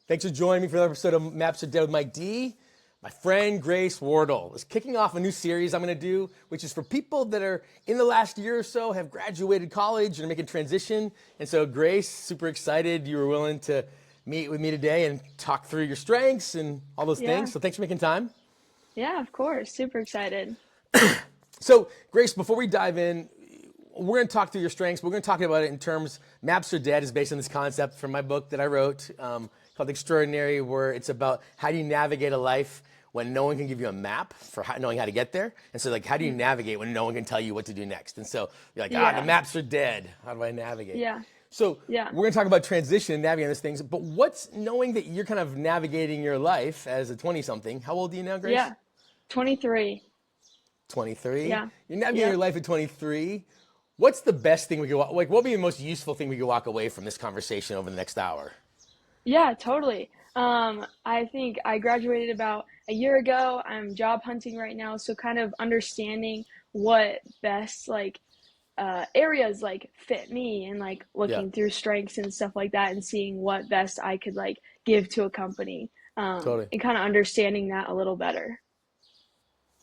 Thanks for joining me for another episode of Maps Are Dead with Mike D. My friend Grace Wardle is kicking off a new series I'm going to do, which is for people that are in the last year or so, have graduated college and are making transition. And so Grace, super excited you were willing to meet with me today and talk through your strengths and all those things. So thanks for making time. Yeah, of course. Super excited. So Grace, before we dive in, we're going to talk through your strengths. We're going to talk about it in terms, Maps Are Dead is based on this concept from my book that I wrote called Extraordinary, where it's about how do you navigate a life when no one can give you a map for knowing how to get there. And so how do you navigate when no one can tell you what to do next? And so you're like, the maps are dead. How do I navigate? Yeah. So we're going to talk about transition and navigating these things, but what's knowing that you're kind of navigating your life as a 20-something? How old are you now, Grace? Yeah, 23. 23? Yeah. You're navigating your life at 23. What's the best thing we could, what would be the most useful thing we could walk away from this conversation over the next hour? Yeah, totally. I think I graduated about a year ago. I'm job hunting right now, so kind of understanding what best areas fit me and looking through strengths and stuff like that and seeing what best I could give to a company. Totally. And kind of understanding that a little better.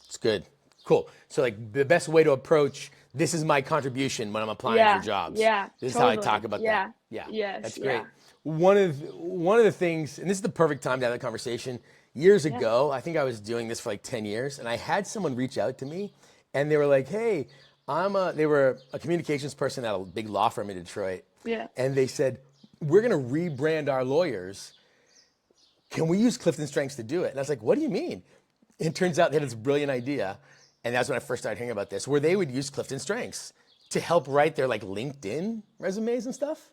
It's good. Cool. So the best way to approach this is my contribution when I'm applying for jobs. Yeah. This is totally. how I talk about that. Yeah. Yes. That's great. Yeah. One of the things, and this is the perfect time to have that conversation. Years ago, I think I was doing this for 10 years, and I had someone reach out to me, and they were like, "Hey, they were a communications person at a big law firm in Detroit." Yeah. And they said, "We're going to rebrand our lawyers. Can we use CliftonStrengths to do it?" And I was like, "What do you mean?" It turns out they had this brilliant idea, and that's when I first started hearing about this, where they would use CliftonStrengths to help write their LinkedIn resumes and stuff.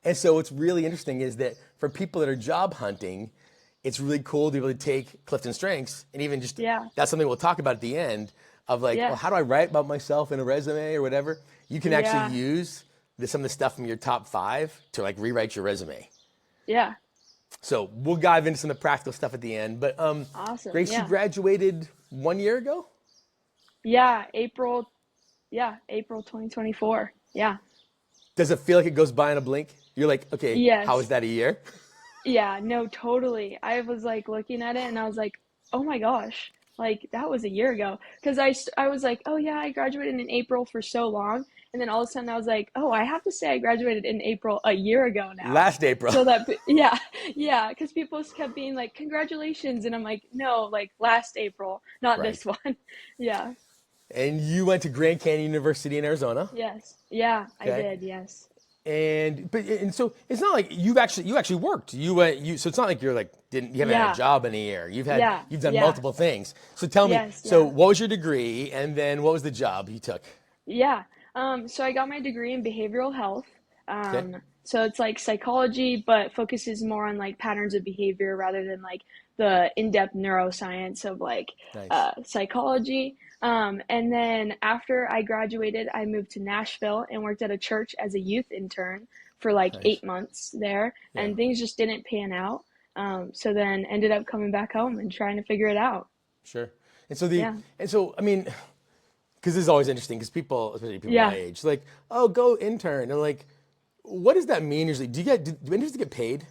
And so what's really interesting is that for people that are job hunting, it's really cool to be able to take CliftonStrengths and even just, that's something we'll talk about at the end of well, how do I write about myself in a resume or whatever? You can actually use some of the stuff from your top 5 to rewrite your resume. Yeah. So we'll dive into some of the practical stuff at the end. But awesome. Grace, you graduated 1 year ago? Yeah, April 2024. Yeah. Does it feel like it goes by in a blink? You're like, okay, how is that a year? Yeah, no, totally. I was looking at it and I was like, oh my gosh, that was a year ago. Because I was like, oh yeah, I graduated in April for so long. And then all of a sudden I was like, oh, I have to say I graduated in April a year ago now. Last April. So that, because people kept being like, congratulations. And I'm like, no, last April, not this one. Yeah. And you went to Grand Canyon University in Arizona. Yes. Yeah, okay. I did. Yes. And so it's not like you actually worked. So it's not like you haven't had a job in a year. You've done multiple things. So tell me. So what was your degree, and then what was the job you took? Yeah. So I got my degree in behavioral health. So it's psychology, but focuses more on patterns of behavior rather than the in-depth neuroscience of psychology. And then after I graduated, I moved to Nashville and worked at a church as a youth intern for 8 months there, and things just didn't pan out. So then ended up coming back home and trying to figure it out. Sure. And so I mean, because this is always interesting because people, especially people my age, oh, go intern. And what does that mean usually? Do interns get paid?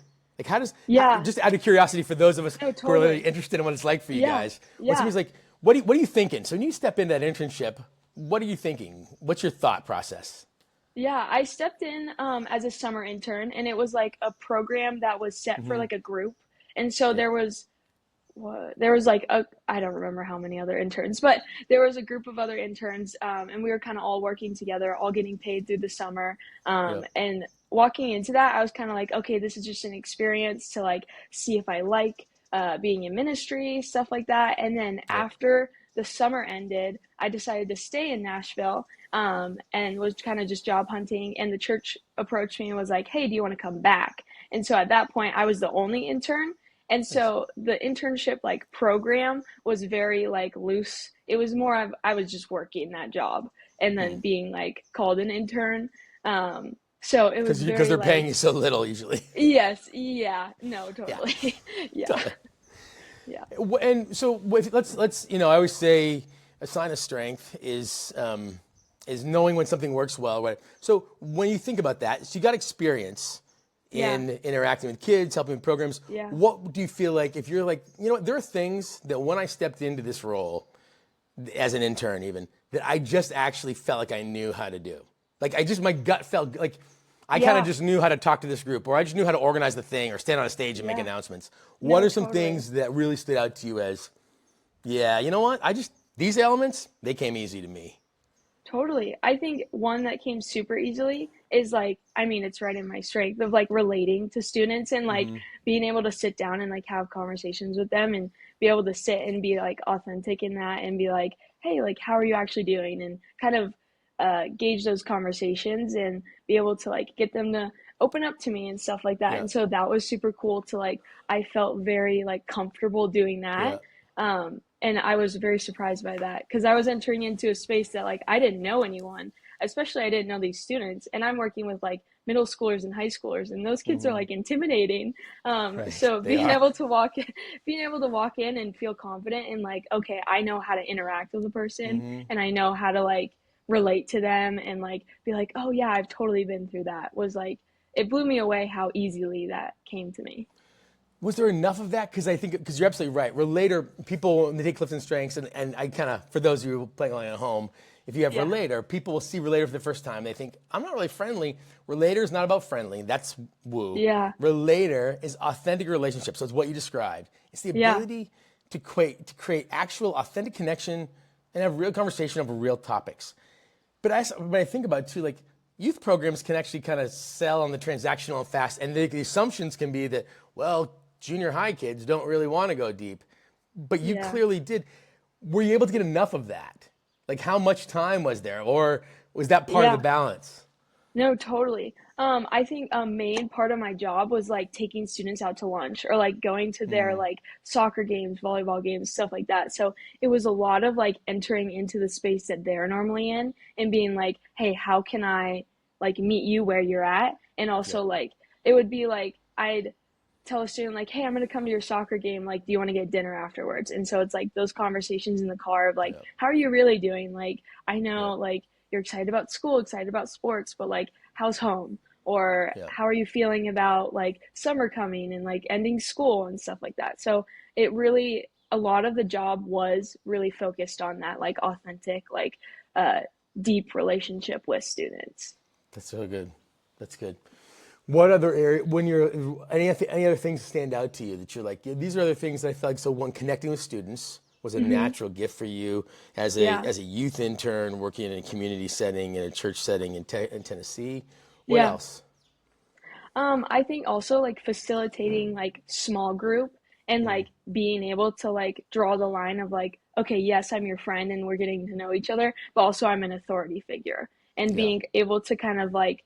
How does, just out of curiosity for those of us who are really interested in what it's like for you guys, what are you thinking? So when you step into that internship, what are you thinking? What's your thought process? Yeah, I stepped in as a summer intern, and it was a program that was set for a group. And so there was I don't remember how many other interns, but there was a group of other interns, and we were kind of all working together, all getting paid through the summer. And walking into that, I was kind of okay, this is just an experience to see if I like being in ministry, stuff like that. And then after the summer ended, I decided to stay in Nashville and was kind of just job hunting. And the church approached me and was like, hey, do you want to come back? And so at that point, I was the only intern. And so the internship program was very loose. It was more of I was just working that job and then being called an intern. So it was because they're paying you so little usually. Yes. Yeah. No. Totally. Yeah. Totally. Yeah. And so let's I always say a sign of strength is knowing when something works well. Right. So when you think about that, so you got experience Yeah. in interacting with kids, helping with programs. Yeah. What do you feel like if you're like, you know what, there are things that when I stepped into this role as an intern even, that I just actually felt like I knew how to do. Like my gut felt like I kind of Yeah. just knew how to talk to this group, or I just knew how to organize the thing or stand on a stage and make Yeah. announcements. What No, are some totally. things that really stood out to you as, yeah, you know what, these elements, they came easy to me. Totally. I think one that came super easily is like, I mean, it's right in my strength of like relating to students and like being able to sit down and like have conversations with them and be able to sit and be like authentic in that and be like, hey, like, how are you actually doing? And kind of gauge those conversations and be able to like get them to open up to me and stuff like that. Yeah, And so that was super cool to like, I felt very like comfortable doing that. yeah, And I was very surprised by that because I was entering into a space that like I didn't know anyone, especially I didn't know these students. And I'm working with like middle schoolers and high schoolers, and those kids are like intimidating. right, So they being are. able to walk, being able to walk in and feel confident and like, okay, I know how to interact with a person, and I know how to like relate to them and like be like, oh yeah, I've totally been through that. Was like it blew me away how easily that came to me. Was there enough of that? Because I think, because you're absolutely right. Relator, people, when they take CliftonStrengths, and I kind of, for those of you playing along at home, if you have Yeah. Relator, people will see Relator for the first time. They think, I'm not really friendly. Relator is not about friendly. That's woo. Yeah. Relator is authentic relationships. So it's what you described. It's the Yeah. ability to create actual authentic connection and have real conversation over real topics. But when I think about it too, like youth programs can actually kind of sell on the transactional and fast, and the assumptions can be that, well, junior high kids don't really want to go deep, but you Yeah. clearly did. Were you able to get enough of that? Like how much time was there, or was that part of the Yeah. balance? No, totally. I think a main part of my job was like taking students out to lunch or like going to their like soccer games, volleyball games, stuff like that. So it was a lot of like entering into the space that they're normally in and being like, hey, how can I like meet you where you're at? And Yeah, also like it would be like I'd tell a student like, hey, I'm gonna come to your soccer game. Like, do you want to get dinner afterwards? And so it's like those conversations in the car of like, yeah, how are you really doing? Like, I yeah, know like you're excited about school, excited about sports, but like, how's home? Or yeah. how are you feeling about like summer coming and like ending school and stuff like that? So it really, a lot of the job was really focused on that, like authentic, like uh, deep relationship with students. That's so good. That's good. What other area, when you're, any other things stand out to you that you're like, yeah, these are other things that I feel like, so one, connecting with students was a Hmm. natural gift for you as Yeah. a youth intern working in a community setting, in a church setting in Tennessee. What Yeah. else? I think also like facilitating like small group and like being able to like draw the line of like, okay, yes, I'm your friend and we're getting to know each other, but also I'm an authority figure and Yeah, being able to kind of like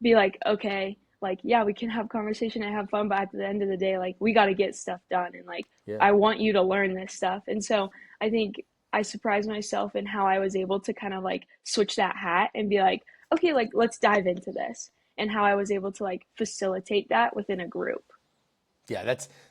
be like, okay, like, yeah, we can have conversation and have fun, but at the end of the day, like, we got to get stuff done. And like, yeah. I want you to learn this stuff. And so I think I surprised myself in how I was able to kind of like switch that hat and be like, okay, like, let's dive into this. And how I was able to like facilitate that within a group. Yeah,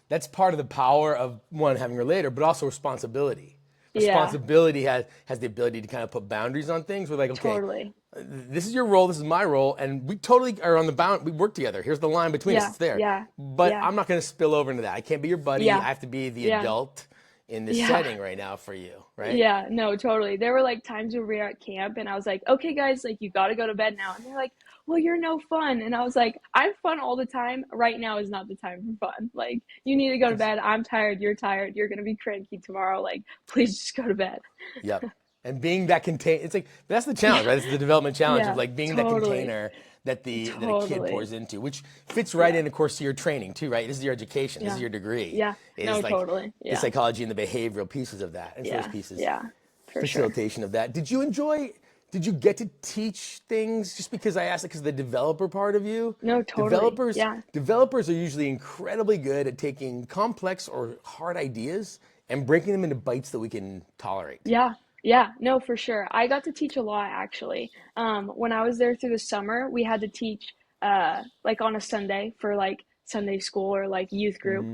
that's part of the power of one having a relator, but also responsibility. Yeah, Responsibility has the ability to kind of put boundaries on things. We're like, okay, totally. this is your role, this is my role, and we totally are on the bound. We work together. Here's the line between us. Yeah, It's there, yeah, but yeah, I'm not going to spill over into that. I can't be your buddy. yeah, I have to be the yeah, adult in this yeah. setting right now for you, right? Yeah, no, totally. There were like times where we were at camp and I was like, okay, guys, like you got to go to bed now. And they're like, well, you're no fun. And I was like, I'm fun all the time. Right now is not the time for fun. Like, you need to go to Ex- bed. I'm tired. You're tired. You're going to be cranky tomorrow. Like, please just go to bed. Yep. And being that contain, it's like that's the challenge, Yeah, right? It's the development challenge of yeah, like being that totally, container that a kid totally. pours into, which fits right Yeah, in, of course, to your training too, right? This is your education. This is yeah, your degree. yeah. It No, is like totally. the Yeah, psychology and the behavioral pieces of that, and so those yeah, pieces, yeah, for sure. facilitation of that. Did you enjoy? Did you get to teach things? Just because I asked it, because the developer part of you, No, totally. developers Yeah. developers are usually incredibly good at taking complex or hard ideas and breaking them into bites that we can tolerate. Yeah, yeah, no, for sure. I got to teach a lot actually. When I was there through the summer, we had to teach like on a Sunday for like Sunday school or like youth group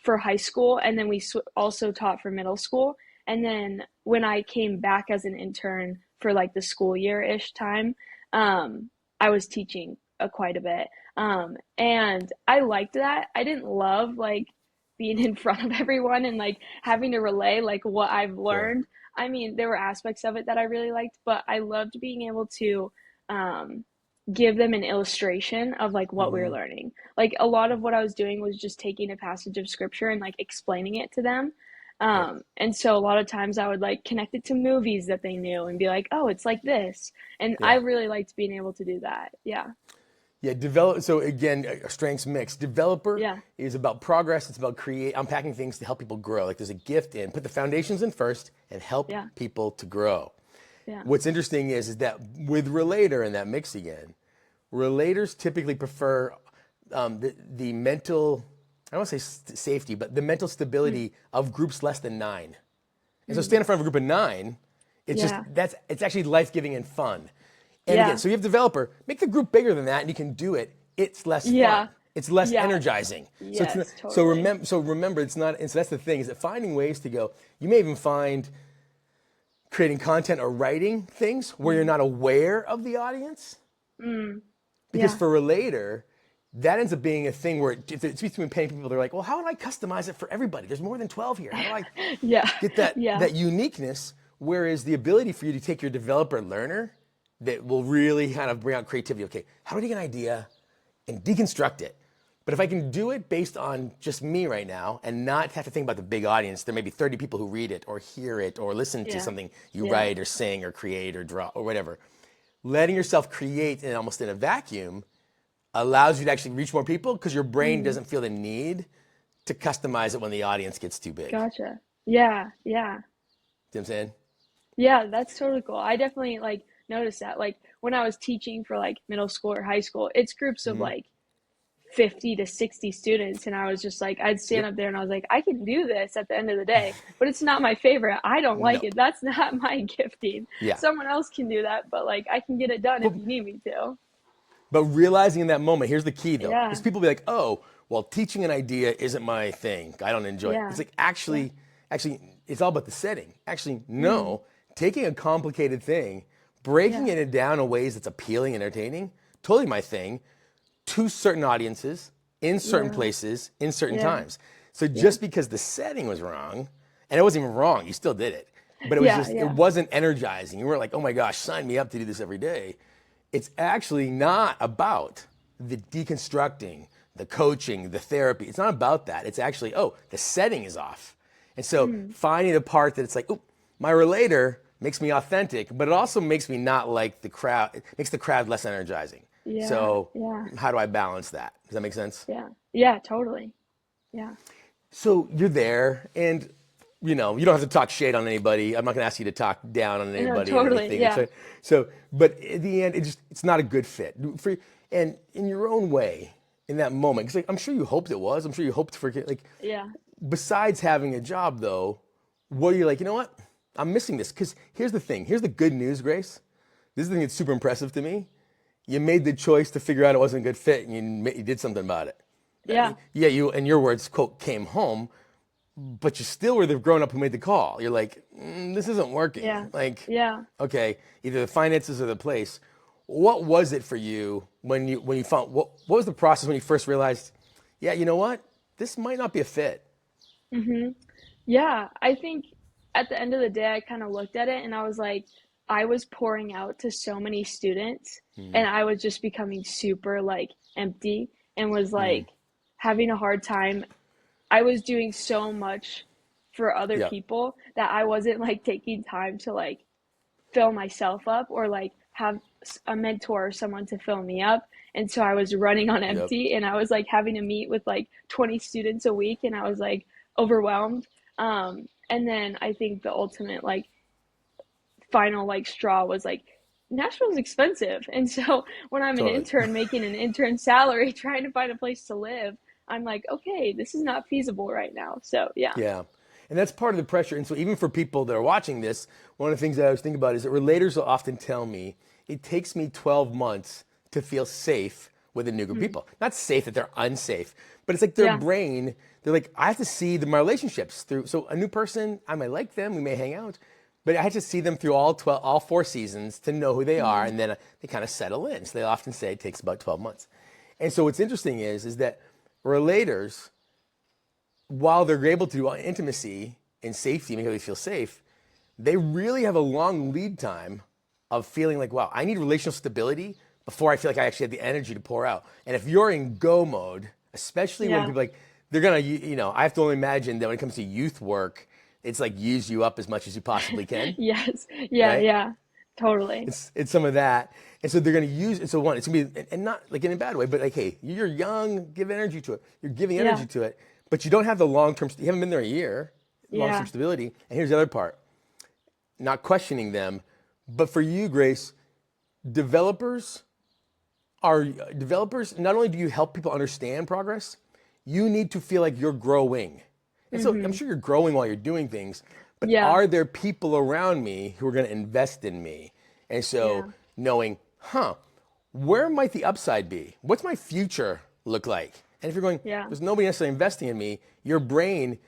for high school, and then we also taught for middle school. And then when I came back as an intern for like the school year ish time, I was teaching quite a bit. And I liked that. I didn't love like being in front of everyone and like having to relay like what I've Sure. learned. I mean, there were aspects of it that I really liked, but I loved being able to um, give them an illustration of like what we were Hmm. learning. Like a lot of what I was doing was just taking a passage of scripture and like explaining it to them. Yep. And so a lot of times I would like connect it to movies that they knew and be like, oh, it's like this. And I Yeah. really liked being able to do that. Yeah. Yeah, develop. So again, a strengths mix. Developer Yeah. is about progress. It's about unpacking things to help people grow. Like there's a gift in put the foundations in first and help Yeah. people to grow. Yeah. What's interesting is that with Relator and that mix again, relators typically prefer the mental. I don't want to say safety, but the mental Mm. stability of groups less than 9. And so Mm. stand in front of a group of 9, it's just Yeah. it's actually life-giving and fun. And again, Yeah. so you have developer, make the group bigger than that and you can do it. It's less fun. Yeah. It's less Yeah. energizing. So it's not, Yes, totally. so remember it's not and so that's the thing is that finding ways to go. You may even find creating content or writing things where you're Mm. not aware of the audience Mm. because Yeah. for Relator, that ends up being a thing where if it's between paying people, they're like, well, how do I customize it for everybody? There's more than 12 here. How do I Yeah. get that Yeah. that uniqueness? Whereas the ability for you to take your developer learner that will really kind of bring out creativity. Okay, how do I take an idea and deconstruct it? But if I can do it based on just me right now and not have to think about the big audience, there may be 30 people who read it or hear it or listen to Yeah. something you Yeah. write or sing or create or draw or whatever. Letting yourself create in almost in a vacuum allows you to actually reach more people because your brain Mm. doesn't feel the need to customize it when the audience gets too big. Gotcha. Yeah. Yeah. See what I'm saying? Yeah, that's totally cool. I definitely like noticed that. Like when I was teaching for like middle school or high school, it's groups of Mm-hmm. like 50 to 60 students. And I was just like, I'd stand Yep. up there and I was like, I can do this at the end of the day, but it's not my favorite. I don't like No. it. That's not my gifting. Yeah. Someone else can do that, but like I can get it done if But, you need me to. but realizing in that moment, here's the key though, is Yeah. people be like, oh, well, teaching an idea isn't my thing. I don't enjoy it. Yeah. It's like Yeah. actually, it's all about the setting. Actually, Mm. no. Taking a complicated thing, breaking Yeah. it down in ways that's appealing and entertaining, totally my thing, to certain audiences, in certain Yeah. places, in certain Yeah. times. So Yeah. just because the setting was wrong, and it wasn't even wrong, you still did it. But it was Yeah. just, it Yeah. wasn't energizing. You weren't like, oh my gosh, sign me up to do this every day. It's actually not about the deconstructing, the coaching, the therapy. It's not about that. It's actually, oh, the setting is off. And so Mm. finding the part that it's like, oh, my relator makes me authentic, but it also makes me not like the crowd. It makes the crowd less energizing. Yeah. So Yeah. how do I balance that? Does that make sense? Yeah. Yeah. Totally. Yeah. So you're there and you know, you don't have to talk shit on anybody. I'm not going to ask you to talk down on No, anybody or totally. anything. Yeah. But at the end, it's not a good fit. And in your own way, in that moment, because like, I'm sure you hoped it was. I'm sure you hoped for like. Yeah. Besides having a job, though, what are you like? You know what? I'm missing this. Because here's the thing. Here's the good news, Grace. This is the thing that's super impressive to me. You made the choice to figure out it wasn't a good fit, and you did something about it. Yeah. Yeah, you, in your words, quote, came home, but you still were the grown up who made the call. You're like, this isn't working. Yeah. Like, Yeah. okay, either the finances or the place. What was it for you when you found what was the process when you first realized, yeah, you know what, this might not be a fit. Hmm. Yeah. I think at the end of the day, I kind of looked at it and I was like, I was pouring out to so many students Mm, and I was just becoming super like empty and was mm, like having a hard time. I was doing so much for other yeah, people that I wasn't like taking time to like fill myself up or like have a mentor or someone to fill me up. And so I was running on yep, empty and I was like having to meet with like 20 students a week and I was like overwhelmed. And then I think the ultimate like final like straw was like Nashville's expensive. And so when I'm an totally. intern making an intern salary trying to find a place to live, I'm like, okay, this is not feasible right now. So yeah. Yeah. And that's part of the pressure. And so even for people that are watching this, one of the things that I was thinking about is that relators will often tell me, it takes me 12 months to feel safe with a new group of Mm. people. Not safe that they're unsafe, but it's like their Yeah. brain, they're like, I have to see my relationships through. So a new person, I might like them, we may hang out, but I have to see them through all 4 seasons to know who they are. Mm. And then they kind of settle in. So they often say it takes about 12 months. And so what's interesting is that relators, while they're able to do intimacy and safety, make everybody feel safe, they really have a long lead time of feeling like, wow, I need relational stability before I feel like I actually have the energy to pour out. And if you're in go mode, especially when Yeah. people like, they're gonna, I have to only imagine that when it comes to youth work, it's like use you up as much as you possibly can, Yes. Yeah, right? yeah. Totally. It's some of that. And so they're gonna use, and so one, it's gonna be, and not like in a bad way, but like, hey, you're young, give energy to it. You're giving Yeah. energy to it, but you don't have the long-term, you haven't been there a year, long-term Yeah. stability. And here's the other part, not questioning them, but for you, Grace, developers not only do you help people understand progress, you need to feel like you're growing. And so I'm Mm-hmm. sure you're growing while you're doing things, but Yeah. are there people around me who are going to invest in me? And so Yeah. knowing, where might the upside be? What's my future look like? And if you're going, Yeah. there's nobody necessarily investing in me, your brain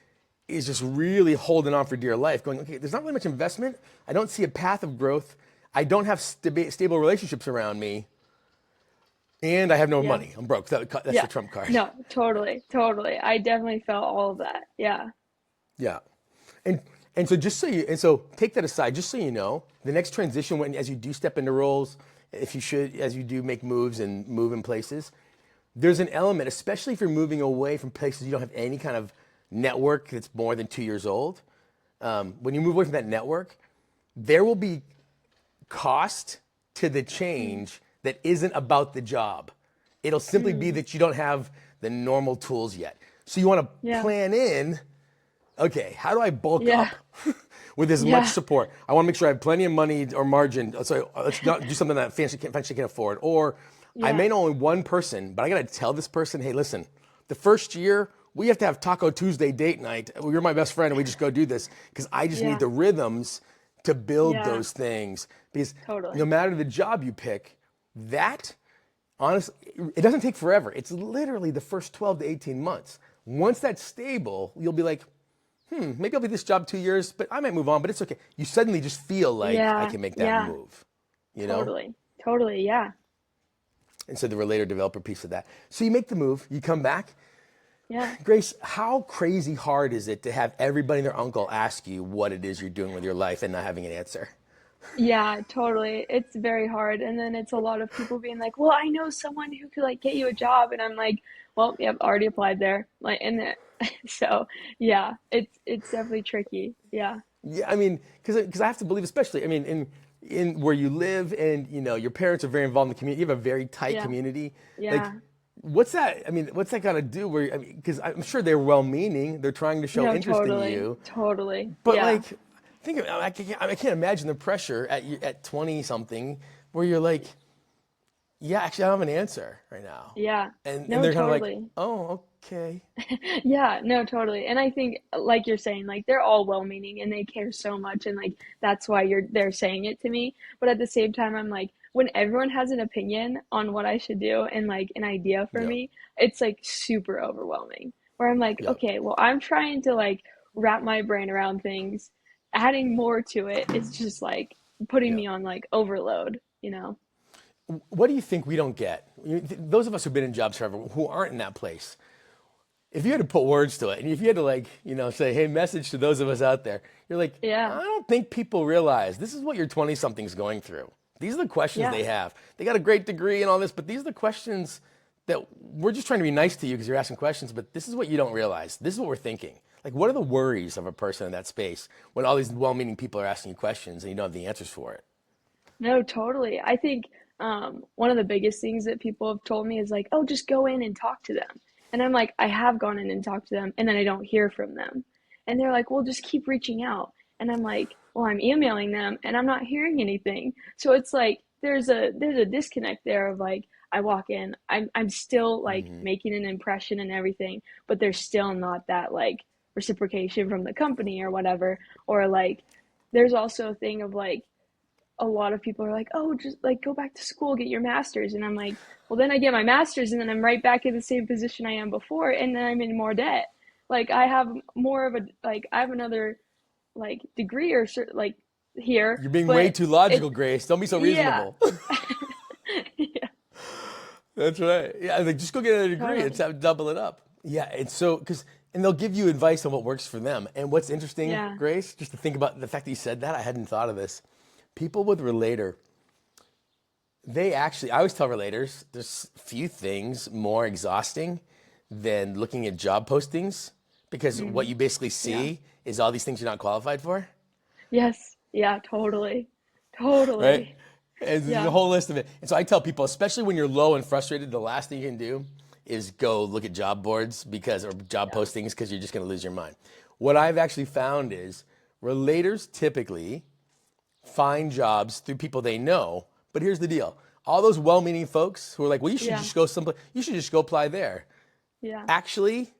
is just really holding on for dear life, going, okay, there's not really much investment. I don't see a path of growth. I don't have stable relationships around me. And I have no Yeah. money. I'm broke. That's Yeah. the trump card. No, totally. Totally. I definitely felt all of that. Yeah. Yeah. And and so just so you and so take that aside, just so you know, the next transition when as you do step into roles, if you should, as you do make moves and move in places, there's an element, especially if you're moving away from places you don't have any kind of network that's more than 2 years old. When you move away from that network, there will be cost to the change that isn't about the job. It'll simply be Mm. that you don't have the normal tools yet. So you want to Yeah. plan in, okay, how do I bulk Yeah. up with as much Yeah. support? I want to make sure I have plenty of money or margin. So let's not do something that fancy can afford. Or I Yeah. may know only one person, but I got to tell this person, hey, listen, the first year, we have to have Taco Tuesday date night. You're my best friend, and we just go do this because I just need Yeah. the rhythms to build Yeah. those things. Because no Totally. matter the job you pick, that honestly, it doesn't take forever. It's literally the first 12 to 18 months. Once that's stable, you'll be like, maybe I'll be this job 2 years, but I might move on, but it's okay. You suddenly just feel like I Yeah. can make that Yeah. move, you know? Totally. Totally. Yeah. And so the relator developer piece of that. So you make the move, you come back. Yeah. Grace, how crazy hard is it to have everybody and their uncle ask you what it is you're doing with your life and not having an answer? Yeah, totally. It's very hard. And then it's a lot of people being like, "Well, I know someone who could like get you a job." And I'm like, "Well, yep, already applied there." Like, and then, so yeah, it's definitely tricky. Yeah. Yeah, I mean, because I have to believe, especially, I mean, in where you live and your parents are very involved in the community. You have a very tight Yeah. community. Like, Yeah. what's that? I mean, what's that got to do? Where I mean, because I'm sure they're well-meaning. They're trying to show No, interest in totally. you, Totally. but Yeah. like, I can't imagine the pressure at 20 something where you're like, yeah, actually, I don't have an answer right now, Yeah. and No, they're kind of like, totally. oh, okay, Yeah, no, totally. And I think like you're saying, like they're all well-meaning and they care so much and like that's why they're saying it to me. But at the same time, I'm like when everyone has an opinion on what I should do and like an idea for yeah, me, it's like super overwhelming. Where I'm like, yeah, okay, well, I'm trying to like wrap my brain around things. Adding more to it is just like putting yeah. me on like overload, you know? What do you think we don't get? Those of us who've been in jobs forever, who aren't in that place, if you had to put words to it, and if you had to like, say, hey, message to those of us out there, you're like, I Yeah. don't think people realize this is what your 20-something's going through. These are the questions Yeah. they have. They got a great degree and all this, but these are the questions that we're just trying to be nice to you because you're asking questions, but this is what you don't realize. This is what we're thinking. Like, what are the worries of a person in that space when all these well-meaning people are asking you questions and you don't have the answers for it? No, totally. I think one of the biggest things that people have told me is like, oh, just go in and talk to them. And I'm like, I have gone in and talked to them, and then I don't hear from them. And they're like, well, just keep reaching out. And I'm like, well, I'm emailing them, and I'm not hearing anything. So it's like there's a disconnect there of like, I walk in, I'm still like making an impression and everything, but there's still not that like reciprocation from the company or whatever. Or like, there's also a thing of like a lot of people are like, oh, just like go back to school, get your master's. And I'm like, well, then I get my master's and then I'm right back in the same position I am before. And then I'm in more debt. Like I have more of a, like, I have another like degree or like here, You're being way but too logical, it, Grace. Don't be so yeah. reasonable. Yeah. That's right. Yeah, like just go get another degree. Totally. It's have double it up. Yeah, it's so and they'll give you advice on what works for them. And what's interesting, Yeah. Grace, just to think about the fact that you said that, I hadn't thought of this. People with Relator, I always tell relators, there's few things more exhausting than looking at job postings because what you basically Yeah. see is all these things you're not qualified for, Yes. Yeah, totally. right? Totally. And there's a Yeah. whole list of it. And so I tell people, especially when you're low and frustrated, the last thing you can do is go look at job boards or job Yeah. postings because you're just going to lose your mind. What I've actually found is relators typically find jobs through people they know. But here's the deal. All those well-meaning folks who are like, well, you should Yeah. just go someplace, you should just go apply there. Yeah. Actually,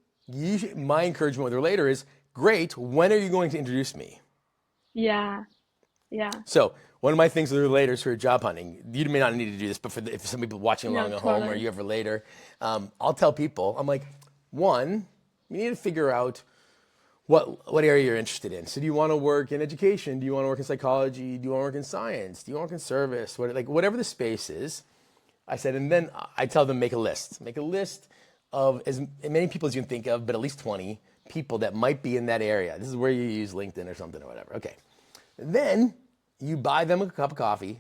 my encouragement with Relator is, great, when are you going to introduce me? Yeah. Yeah. So one of my things with Relators who are job hunting, you may not need to do this, but if some people watching No, along at home or totally. you have Relator, I'll tell people, I'm like, one, you need to figure out what area you're interested in. So do you want to work in education? Do you want to work in psychology? Do you want to work in science? Do you want to work in service? Whatever the space is, I said, and then I tell them make a list. Make a list of as many people as you can think of, but at least 20 people that might be in that area. This is where you use LinkedIn or something or whatever. Okay. Then you buy them a cup of coffee,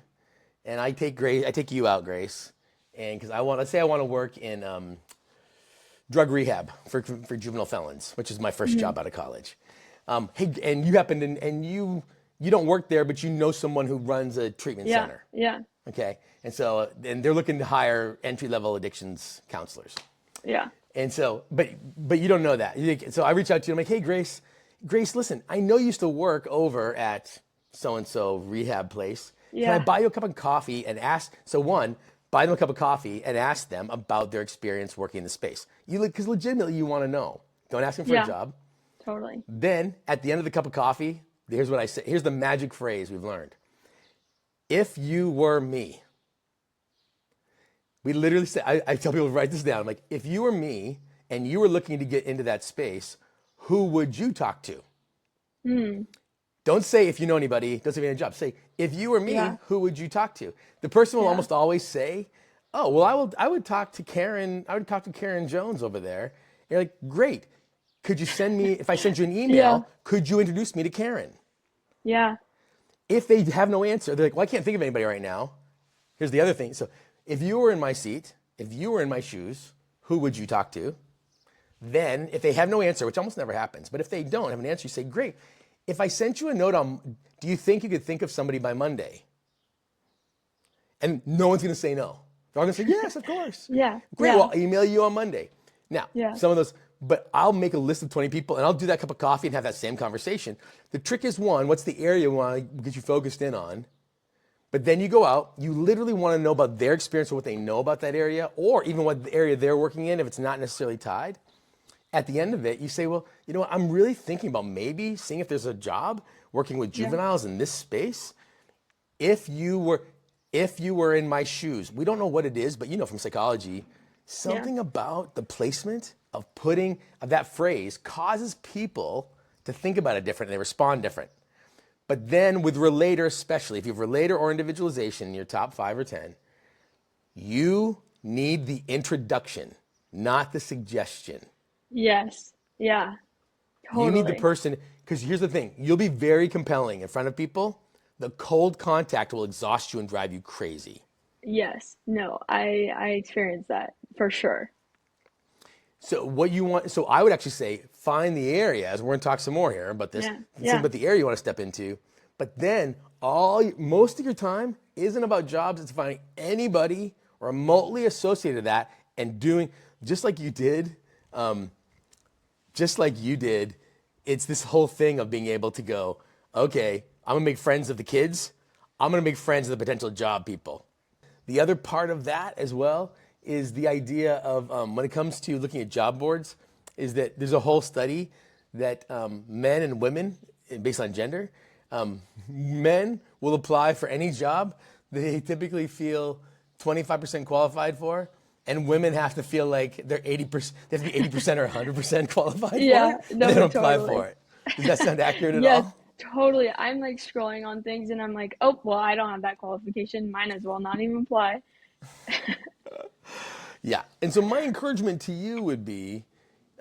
and I take you out, Grace, and because let's say I want to work in drug rehab for juvenile felons, which is my first job out of college. Hey, and you happen to, and you don't work there, but you know someone who runs a treatment Yeah. center. Yeah. Okay, and so and they're looking to hire entry-level addictions counselors. Yeah. And so, but you don't know that. So I reach out to you. I'm like, hey, Grace, listen, I know you used to work over at so-and-so rehab place. Can I Yeah. buy you a cup of coffee and ask? So one, buy them a cup of coffee and ask them about their experience working in the space. Because legitimately you want to know. Don't ask them for Yeah. a job. Totally. Then at the end of the cup of coffee, here's what I say. Here's the magic phrase we've learned. If you were me, we literally say, I tell people to write this down. I'm like, if you were me and you were looking to get into that space, who would you talk to? Don't say if you know anybody, don't say if you have a job. Say, if you were me, Yeah. who would you talk to? The person will Yeah. almost always say, oh, well, I would talk to Karen. I would talk to Karen Jones over there. And you're like, great. Could you send me, if I send you an email, Yeah. could you introduce me to Karen? Yeah. If they have no answer, they're like, well, I can't think of anybody right now. Here's the other thing. So if you were in my seat, if you were in my shoes, who would you talk to? Then if they have no answer, which almost never happens, but if they don't have an answer, you say, great. If I sent you a note do you think you could think of somebody by Monday? And no one's going to say no. They're all going to say, yes, of course. Yeah. Great, Yeah. well, I'll email you on Monday. Now, Yeah. some of those, but I'll make a list of 20 people and I'll do that cup of coffee and have that same conversation. The trick is one, what's the area we want to get you focused in on? But then you go out, you literally want to know about their experience or what they know about that area, or even what the area they're working in if it's not necessarily tied. At the end of it, you say, well, you know what, I'm really thinking about maybe seeing if there's a job working with juveniles in this space. If you were in my shoes, we don't know what it is, but you know from psychology, something about the placement of that phrase causes people to think about it different and they respond different. But then with Relator especially, if you have Relator or individualization in your top 5 or 10, you need the introduction, not the suggestion. Yes. Yeah. Totally. You need the person, because here's the thing, you'll be very compelling in front of people. The cold contact will exhaust you and drive you crazy. Yes. No, I experienced that for sure. So I would actually say, find the areas, we're going to talk some more here about this, Yeah. about the area you want to step into, but then most of your time isn't about jobs, it's finding anybody remotely associated to that and doing, just like you did, it's this whole thing of being able to go, okay, I'm going to make friends of the kids, I'm going to make friends of the potential job people. The other part of that as well is the idea of when it comes to looking at job boards, is that there's a whole study that men and women, based on gender, men will apply for any job they typically feel 25% qualified for, and women have to feel like they're 80%, they have to be 80% or 100% qualified for it, No, and then apply totally. for it. Does that sound accurate at Yes, all? totally. I'm like scrolling on things and I'm like, oh, well, I don't have that qualification. Mine as well, not even apply. Yeah. And so my encouragement to you would be,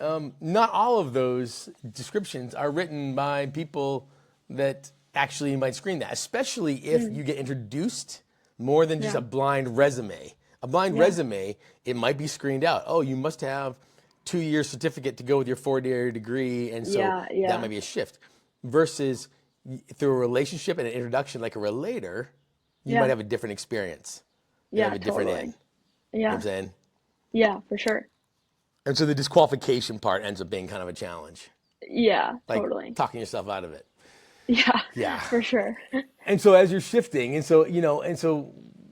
not all of those descriptions are written by people that actually might screen that, especially if you get introduced more than just Yeah. a blind resume. A blind Yeah. resume, it might be screened out. Oh, you must have 2-year certificate to go with your 4-year degree, and so Yeah. that Yeah. might be a shift. Versus through a relationship and an introduction like a relator, you might Yeah. have a different experience. You have Yeah. a different in. Totally. You know what I'm Yeah. saying? Yeah. For sure. And so the disqualification part ends up being kind of a challenge, Yeah. like Totally. talking yourself out of it. Yeah. Yeah. For sure. And so as you're shifting, and so,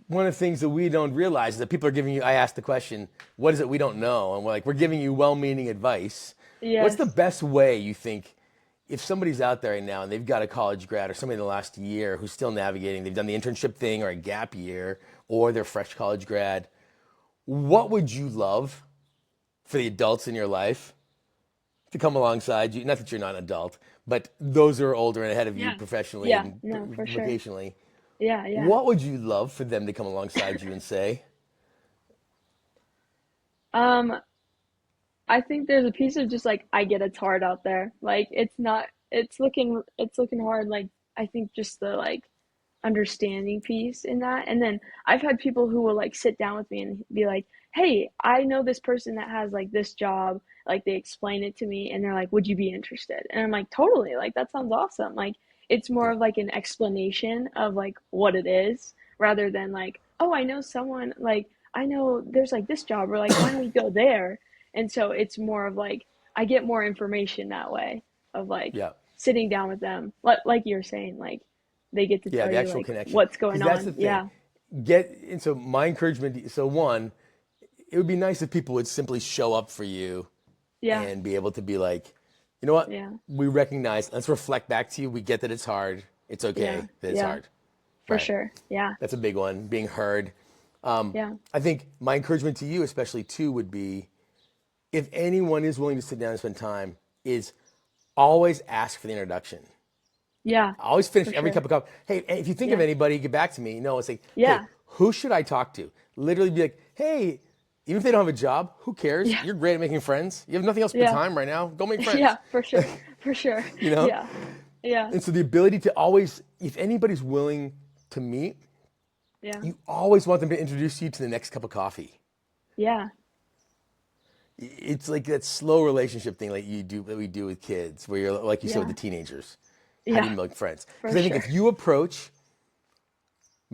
one of the things that we don't realize is that people are giving you, I asked the question, what is it we don't know? And we're giving you well-meaning advice. What's the Yes. best way you think, if somebody's out there right now and they've got a college grad or somebody in the last year who's still navigating, they've done the internship thing or a gap year, or they're fresh college grad, what would you love for the adults in your life to come alongside you? Not that you're not an adult, but those are older and ahead of you Yeah. professionally Yeah. and No, for sure. vocationally. Yeah. Yeah. What would you love for them to come alongside you and say? Um, I think there's a piece of just like I get it's hard out there. Like it's looking hard. Like I think just the like understanding piece in that. And then I've had people who will like sit down with me and be like, "Hey, I know this person that has like this job." Like they explain it to me and they're like, "Would you be interested?" And I'm like, "Totally. Like that sounds awesome." Like it's more Yeah. of like an explanation of like what it is rather than like, "Oh, I know someone like I know there's like this job," or like, "Why don't we go there?" And so it's more of like I get more information that way of like Yeah. sitting down with them. Like you're saying, like they get to Yeah, tell the you actual like connection. what's going Because that's the on. thing. Yeah. And so my encouragement, so one, it would be nice if people would simply show up for you Yeah. and be able to be like, you know what? Yeah. We recognize, let's reflect back to you. We get that it's hard. It's Yeah. okay that it's Yeah. hard. For Right. sure. Yeah. That's a big one, being heard. Yeah. I think my encouragement to you, especially too, would be if anyone is willing to sit down and spend time, is always ask for the introduction. Yeah. I always finish For every sure. cup of coffee. Hey, if you think of Yeah. anybody, get back to me. No, it's like, hey, Yeah. who should I talk to? Literally be like, hey, even if they don't have a job, who cares? Yeah. You're great at making friends. You have nothing else but Yeah. time right now. Go make friends. Yeah. For sure. For sure. You know? Yeah. Yeah. And so the ability to always, if anybody's willing to meet, Yeah. you always want them to introduce you to the next cup of coffee. Yeah. It's like that slow relationship thing like that we do with kids, where you're like you said with Yeah. the teenagers. How do Yeah. you make friends? For Because I think sure. if you approach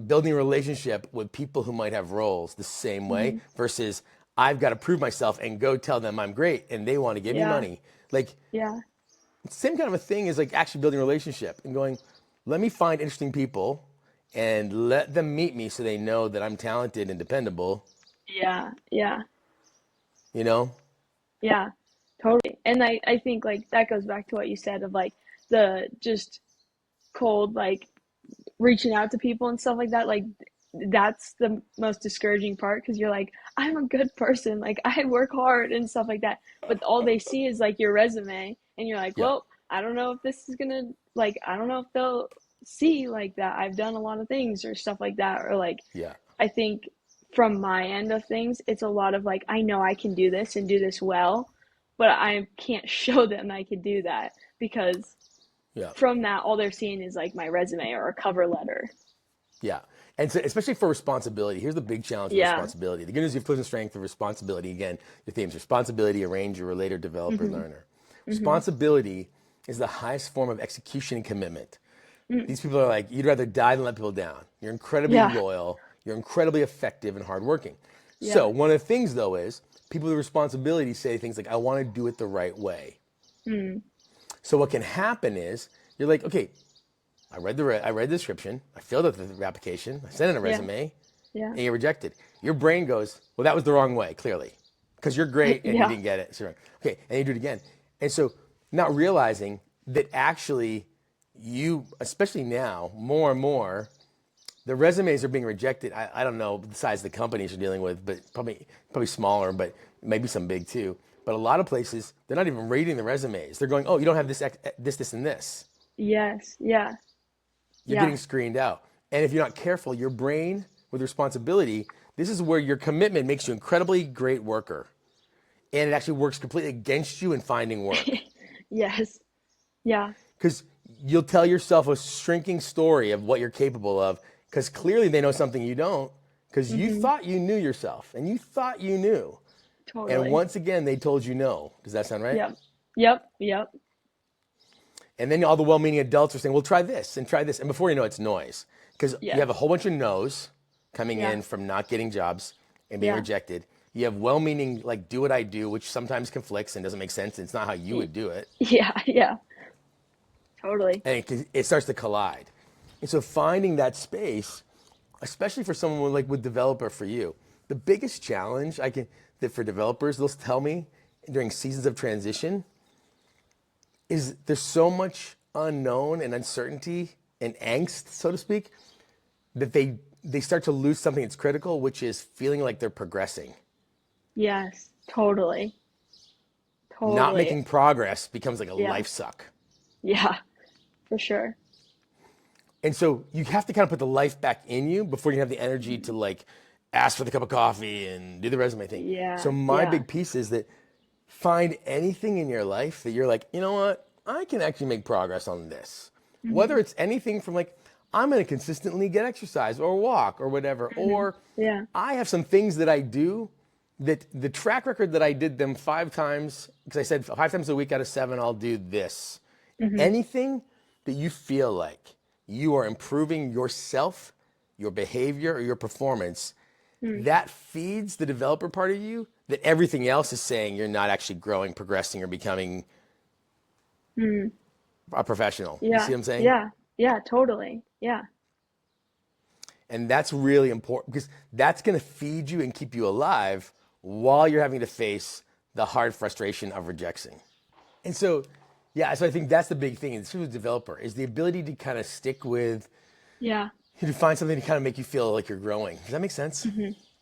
building a relationship with people who might have roles the same way versus I've got to prove myself and go tell them I'm great and they want to give me Yeah. money. Like Yeah. it's the same kind of a thing as like actually building a relationship and going, let me find interesting people and let them meet me so they know that I'm talented and dependable, Yeah. Yeah. you know? Yeah. Totally. And I think like that goes back to what you said of like the just cold like reaching out to people and stuff like that. Like that's the most discouraging part because you're like, I'm a good person, like I work hard and stuff like that. But all they see is like your resume and you're like, Yeah. well, I don't know if this is gonna like I don't know if they'll see like that I've done a lot of things or stuff like that. Or like Yeah. I think from my end of things, it's a lot of like I know I can do this and do this well, but I can't show them I can do that because Yeah. from that all they're seeing is like my resume or a cover letter. Yeah. And so, especially for responsibility, here's the big challenge with Yeah. responsibility. The good news, you have CliftonStrengths of responsibility. Again, your themes: responsibility, arranger, relator, developer, learner. Responsibility is the highest form of execution and commitment. These people are like, you'd rather die than let people down. You're incredibly Yeah. loyal. You're incredibly effective and hardworking. Yeah. So one of the things, though, is people with responsibility say things like, I want to do it the right way. So what can happen is you're like, okay, I read the description, I filled out the application, I sent in a resume, Yeah. and you're rejected. Your brain goes, well, that was the wrong way, clearly, because you're great and you Yeah. didn't get it. So, okay, and you do it again. And so not realizing that actually you, especially now, more and more, the resumes are being rejected. I don't know the size of the companies you're dealing with, but probably smaller, but maybe some big too. But a lot of places, they're not even rating the resumes. They're going, oh, you don't have this, and this. Yes. Yeah. You're Yeah. getting screened out. And if you're not careful, your brain with responsibility This is where your commitment makes you an incredibly great worker. And it actually works completely against you in finding work. Yes. Yeah. Because you'll tell yourself a shrinking story of what you're capable of, because clearly they know something you don't, because you thought you knew yourself and you thought you knew. And Totally. once again, they told you no. Does that sound right? Yep. Yep. Yep. And then all the well-meaning adults are saying, well, try this and try this. And before you know it, it's noise. Because you Yes. have a whole bunch of no's coming Yeah. in from not getting jobs and being Yeah. rejected. You have well-meaning, like, do what I do, which sometimes conflicts and doesn't make sense. It's not how you would do it. Yeah. Yeah. Totally. And it starts to collide. And so finding that space, especially for someone like with developer for you, the biggest challenge that for developers, they'll tell me during seasons of transition is there's so much unknown and uncertainty and angst, so to speak, that they start to lose something that's critical, which is feeling like they're progressing. Yes. Totally. Not Totally. making progress becomes like a Yeah. life suck. Yeah. For sure. And so you have to kind of put the life back in you before you have the energy to like ask for the cup of coffee and do the resume thing. Yeah. So my Yeah. big piece is that find anything in your life that you're like, you know what, I can actually make progress on this. Whether it's anything from like, I'm going to consistently get exercise or walk or whatever, or Yeah. I have some things that I do that the track record that I did them 5 times, because I said 5 times a week out of 7, I'll do this. Anything that you feel like you are improving yourself, your behavior, or your performance, that feeds the developer part of you that everything else is saying you're not actually growing, progressing, or becoming a professional. Yeah. You see what I'm saying? Yeah. Yeah. Totally. Yeah. And that's really important because that's going to feed you and keep you alive while you're having to face the hard frustration of rejection. And so, yeah, so I think that's the big thing, especially with developer, is the ability to kind of stick with, Yeah. to find something to kind of make you feel like you're growing. Does that make sense?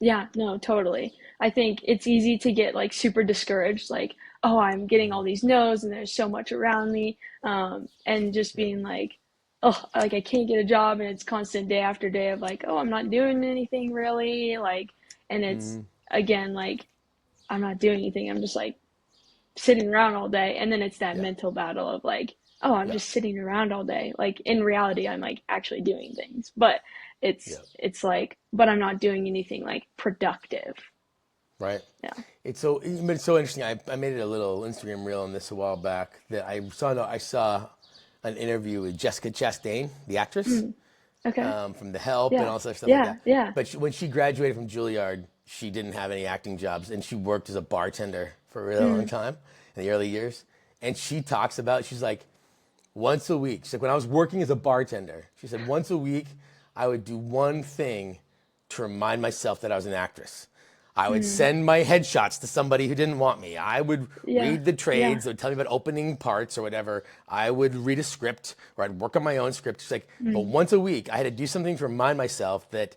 Yeah, no, totally. I think it's easy to get like super discouraged, like, oh, I'm getting all these no's and there's so much around me. And just being like, oh, like I can't get a job and it's constant day after day of like, oh, I'm not doing anything really. Like, and it's again, like, I'm not doing anything. I'm just like sitting around all day. And then it's that Yeah. mental battle of like, oh, I'm Yeah. just sitting around all day. Like in reality, I'm like actually doing things, but Yeah. it's like, but I'm not doing anything like productive. Right. Yeah. It's so interesting. I made it a little Instagram reel on this a while back that I saw an interview with Jessica Chastain, the actress, Okay. from The Help and Yeah. all that stuff like Yeah. that. Yeah. But when she graduated from Juilliard, she didn't have any acting jobs, and she worked as a bartender for a really long time in the early years. And she talks about, she's like, once a week. She's like, when I was working as a bartender, she said, once a week, I would do one thing to remind myself that I was an actress. I would send my headshots to somebody who didn't want me. I would Yeah. read the trades. Yeah. They would tell me about opening parts or whatever. I would read a script or I'd work on my own script. She's like, but once a week, I had to do something to remind myself that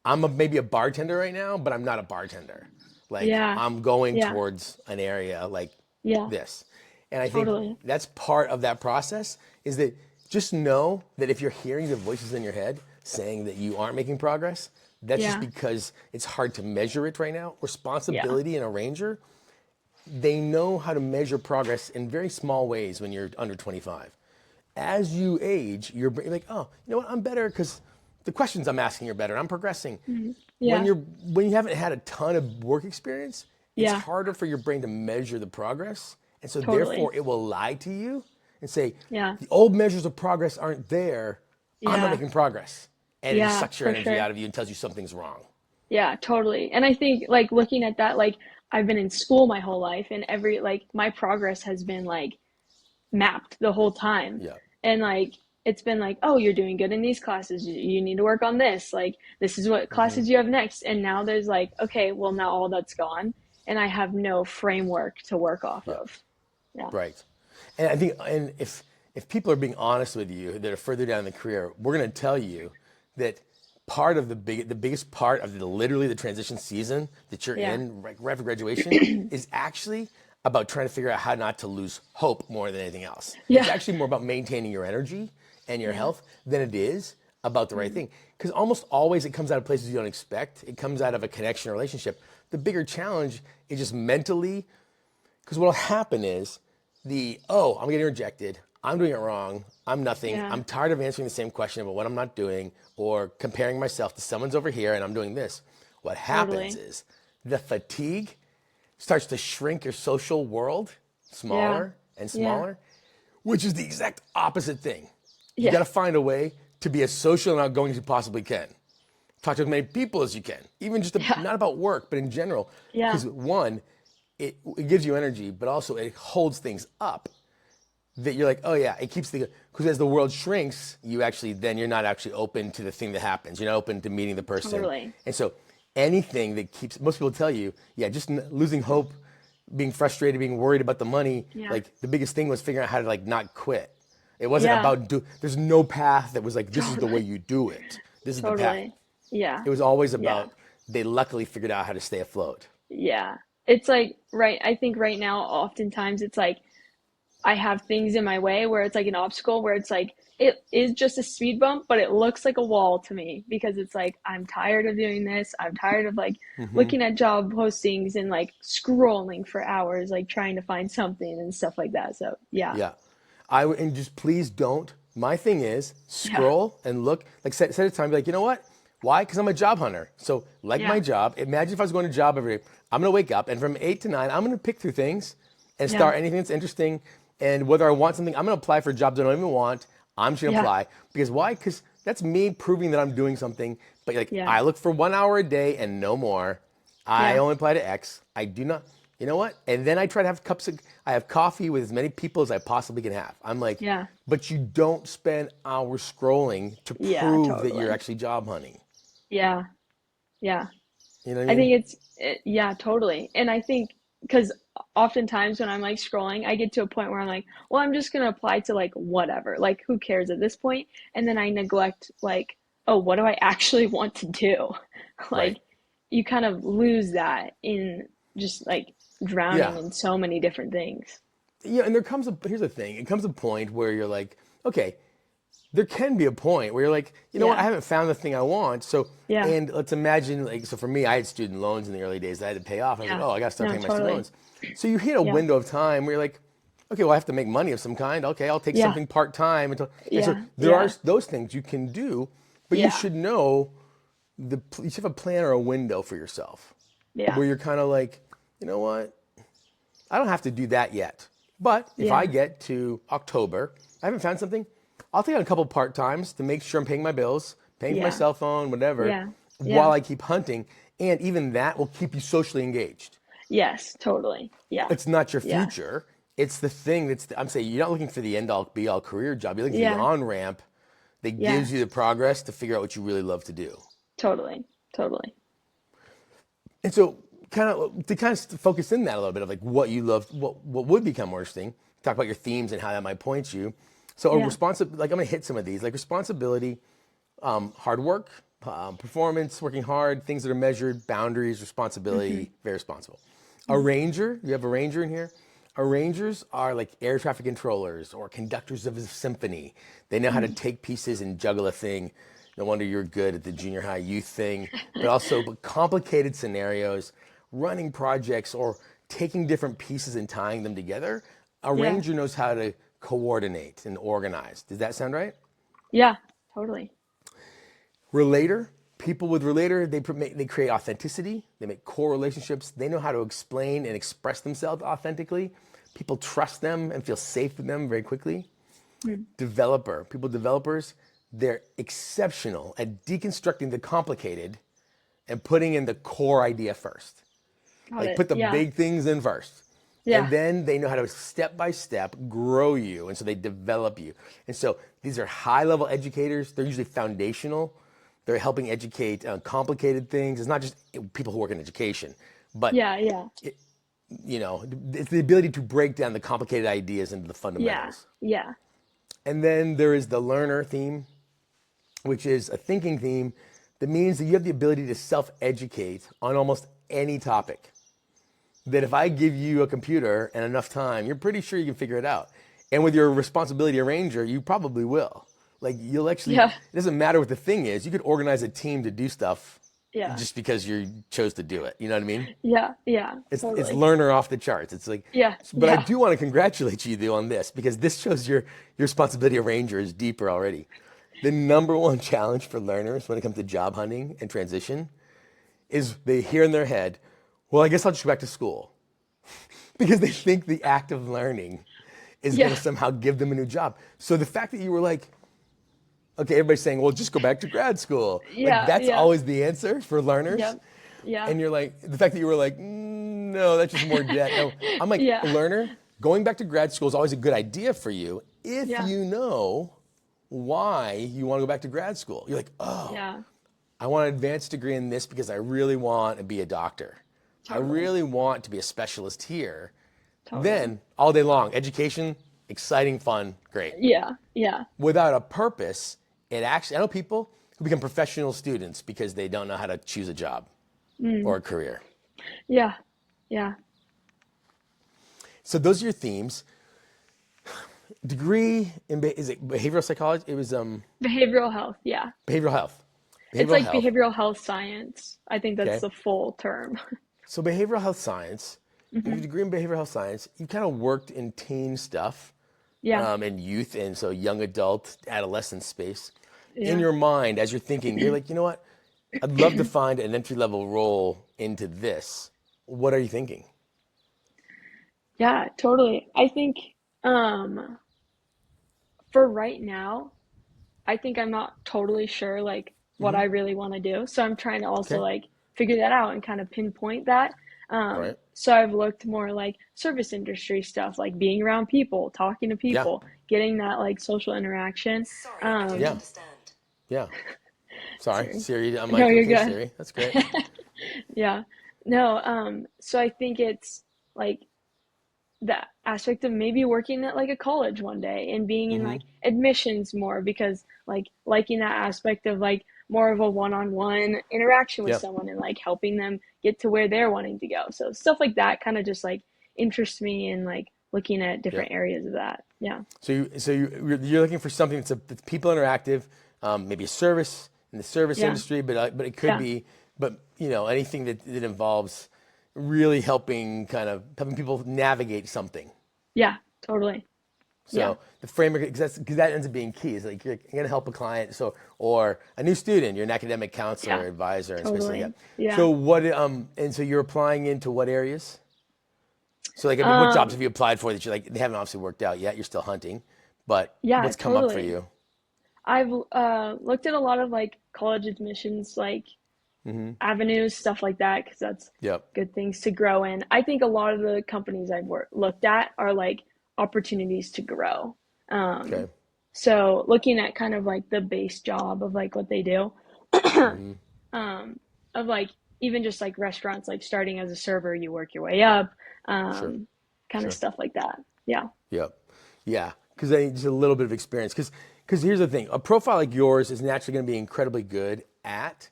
maybe a bartender right now, but I'm not a bartender. Like Yeah. I'm going Yeah. towards an area like Yeah. this. And I Totally. think that's part of that process is that just know that if you're hearing the voices in your head saying that you aren't making progress, that's just Yeah. because it's hard to measure it right now. Responsibility and a ranger, they know how to measure progress in very small ways when you're under 25. As you age, you're like, oh, you know what? I'm better because the questions I'm asking are better. I'm progressing. Yeah. When you haven't had a ton of work experience, it's Yeah. harder for your brain to measure the progress. And so Totally. therefore it will lie to you and say, Yeah. the old measures of progress aren't there. I'm not Yeah. making progress. And it Yeah, just sucks your for energy sure. out of you and tells you something's wrong. Yeah, totally. And I think like looking at that, like I've been in school my whole life and like my progress has been like mapped the whole time. Yeah. And like it's been like, oh, you're doing good in these classes. You need to work on this. Like this is what classes you have next. And now there's like, okay, well now all that's gone and I have no framework to work off of. Yeah. Right. And I think, and if people are being honest with you that are further down in the career, we're going to tell you that part of the biggest part of literally the transition season that you're Yeah. in right after graduation is actually about trying to figure out how not to lose hope more than anything else. Yeah. It's actually more about maintaining your energy and your health than it is about the right thing. Because almost always it comes out of places you don't expect. It comes out of a connection or relationship. The bigger challenge is just mentally, because what will happen is I'm getting rejected. I'm doing it wrong. I'm nothing. Yeah. I'm tired of answering the same question about what I'm not doing or comparing myself to someone's over here and I'm doing this. What happens Totally. is the fatigue starts to shrink your social world Yeah. smaller and Yeah. smaller, which is the exact opposite thing. You Yeah. got to find a way to be as social and outgoing as you possibly can. Talk to as many people as you can, even just Yeah. not about work, but in general. Yeah. Because one, it gives you energy, but also it holds things up that you're like, oh yeah, it keeps because as the world shrinks, you're not actually open to the thing that happens. You're not open to meeting the person. Totally. And so anything that most people tell you, yeah, just losing hope, being frustrated, being worried about the money, Yeah. like the biggest thing was figuring out how to like not quit. It wasn't Yeah. about there's no path that was like, this is the way Totally. you do it. This is the path. Totally. Yeah. It was always Yeah. about, they luckily figured out how to stay afloat. Yeah. It's like, right. I think right now, oftentimes it's like I have things in my way where it's like an obstacle where it's like it is just a speed bump, but it looks like a wall to me because it's like I'm tired of doing this. I'm tired of like looking at job postings and like scrolling for hours, like trying to find something and stuff like that. So yeah, Yeah. And just please don't. My thing is yeah, scroll and look, like set a time, be like, you know what? Why? Because I'm a job hunter. So like yeah, my job, imagine if I was going to job every day, I'm going to wake up and from 8 to 9, I'm going to pick through things and yeah, start anything that's interesting. And whether I want something, I'm going to apply for jobs I don't even want. I'm just going to yeah, apply. Because why? Because that's me proving that I'm doing something. But like, yeah, I look for 1 hour a day and no more. I yeah, only apply to X. I do not, you know what? And then I try to have I have coffee with as many people as I possibly can have. I'm like, yeah, but you don't spend hours scrolling to yeah, prove that you're totally. actually job hunting. Yeah, yeah. You know what I I mean? think yeah, totally. And I think because oftentimes when I'm like scrolling, I get to a point where I'm like, well, I'm just gonna apply to like whatever, like who cares at this point? And then I neglect like, oh, what do I actually want to do? Right. Like you kind of lose that in just like drowning Yeah. in so many different things. Yeah, and here's the thing. It comes a point where you're like, okay, there can be a point where you're like, you know what, I Yeah, haven't found the thing I want. So, yeah, and let's imagine, like, so for me, I had student loans in the early days that I had to pay off. I was like, yeah. oh, I got to start No, paying my student totally. loans. So you hit a Yeah, window of time where you're like, okay, well, I have to make money of some kind. Okay, I'll take yeah, something part time. And so yeah, there are yeah, those things you can do, but you yeah, should know you should have a plan or a window for yourself yeah, where you're kind of like, you know what, I don't have to do that yet. But if I yeah, get to October, I haven't found something, I'll take on a couple part times to make sure I'm paying my bills, paying for my yeah, cell phone, whatever, yeah, while yeah. I keep hunting. And even that will keep you socially engaged. Yes, totally. Yeah. It's not your Yeah. future. It's the thing I'm saying you're not looking for the end all be all career job. You're looking for the Yeah. on ramp that Yeah. gives you the progress to figure out what you really love to do. Totally. Totally. And so, kind of focus in that a little bit of like what you love, what would become more interesting. Talk about your themes and how that might point you. So, Yeah. like I'm gonna hit some of these, like responsibility, hard work, performance, working hard, things that are measured, boundaries, Hmm. responsibility, very responsible. Arranger, you have arranger in here. Arrangers are like air traffic controllers or conductors of a symphony. They know how to take pieces and juggle a thing. No wonder you're good at the junior high youth thing, but complicated scenarios, running projects, or taking different pieces and tying them together. A Yeah. ranger knows how to coordinate and organize. Does that sound right? Yeah. Totally. Relator, people with Relator, they create authenticity. They make core relationships. They know how to explain and express themselves authentically. People trust them and feel safe with them very quickly. Mm. Developers, they're exceptional at deconstructing the complicated and putting in the core idea first. Got Like it. put the Yeah. big things in first. And Yeah. then they know how to step by step grow you. And so they develop you. And so these are high level educators. They're usually foundational. They're helping educate complicated things. It's not just people who work in education, but Yeah. Yeah. it's the ability to break down the complicated ideas into the Yeah. fundamentals. Yeah. And then there is the learner theme, which is a thinking theme that means that you have the ability to self-educate on almost any topic. That if I give you a computer and enough time, you're pretty sure you can figure it out. And with your responsibility arranger, you probably will. Like you'll actually, Yeah. it doesn't matter what the thing is. You could organize a team to do stuff Yeah. just because you chose to do it. You know what I mean? Yeah. Yeah. It's Totally. learner off the charts. It's like, Yeah. but I Yeah. do want to congratulate you though on this because this shows your responsibility of ranger is deeper already. The number one challenge for learners when it comes to job hunting and transition is they hear in their head, well, I guess I'll just go back to school because they think the act of learning is going Yeah. to somehow give them a new job. So the fact that you were like, okay, everybody's saying, well, just go back to grad school. Like Yeah. that's Yeah. always the answer for learners. Yep. Yeah. And you're like, the fact that you were like, no, that's just more debt. No, I'm like, Yeah. learner, going back to grad school is always a good idea for you if Yeah. you know why you want to go back to grad school. You're like, oh, Yeah. I want an advanced degree in this because I really want to be a doctor. Totally. I really want to be a specialist here. Totally. Then all day long, education, exciting, fun, great. Yeah. Yeah. Without a purpose, it actually, I know people who become professional students because they don't know how to choose a job or a career. Yeah. Yeah. So those are your themes. Degree in, is it behavioral psychology? It was Behavioral health. Yeah. behavioral health. It's Behavioral like health. behavioral health science. I think that's Okay. the full term. So behavioral health science, you have a degree in behavioral health science. You kind of worked in teen stuff, Yeah. and youth, and so young adult, adolescent space. Yeah. In your mind, as you're thinking, you're like, you know what? I'd love to find an entry level role into this. What are you thinking? Yeah, totally. I think for right now, I think I'm not totally sure like what I really want to do. So I'm trying to also Okay. like figure that out and kind of pinpoint that. Right. So I've looked more like service industry stuff, like being around people, talking to Yeah. people, getting that like social interaction. Sorry, I don't Yeah. understand. Yeah. Sorry, Sorry. Siri. I'm No, like, you're okay, good. Siri. That's great. Yeah. No, so I think it's like that aspect of maybe working at like a college one day and being in like admissions more because like liking that aspect of like more of a one-on-one interaction with Yeah. someone and like helping them get to where they're wanting to go. So stuff like that kind of just like interests me in like looking at different areas of that. Yeah. You're looking for something that's people interactive, maybe a service in the service Yeah. industry, but it could Yeah. be, but anything that involves really helping people navigate something. Yeah, totally. So Yeah. the framework, because that ends up being key. Is like you're going to help a client, or a new student. You're an academic counselor, Yeah. advisor, and especially Totally. that. Yeah. So and so you're applying into what areas? So like, I mean, what jobs have you applied for that you're like they haven't obviously worked out yet? You're still hunting, but Yeah, what's come up for totally. you? I've looked at a lot of like college admissions, like avenues, stuff like that, because that's Yep. good things to grow in. I think a lot of the companies I've looked at are like opportunities to grow. Okay. So looking at kind of like the base job of like what they do, of like even just like restaurants, like starting as a server, you work your way up, Sure. kind of Sure. stuff like that. Yeah. Yep. Yeah. Because I need just a little bit of experience. Because here's the thing: a profile like yours is naturally going to be incredibly good at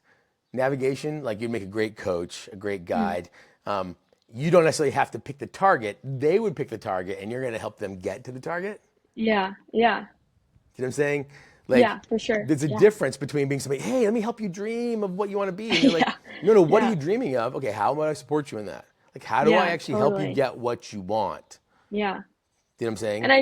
navigation. Like you'd make a great coach, a great guide. You don't necessarily have to pick the target; they would pick the target, and you're going to help them get to the target. Yeah. Yeah. You know what I'm saying? Like, Yeah, for sure. there's a Yeah. difference between being somebody, hey, let me help you dream of what you want to be. And you're like, Yeah. no, what are Yeah. you dreaming of? Okay, how might I support you in that? Like, how do I Yeah, actually help you totally. get what you want? Yeah. You know what I'm saying? And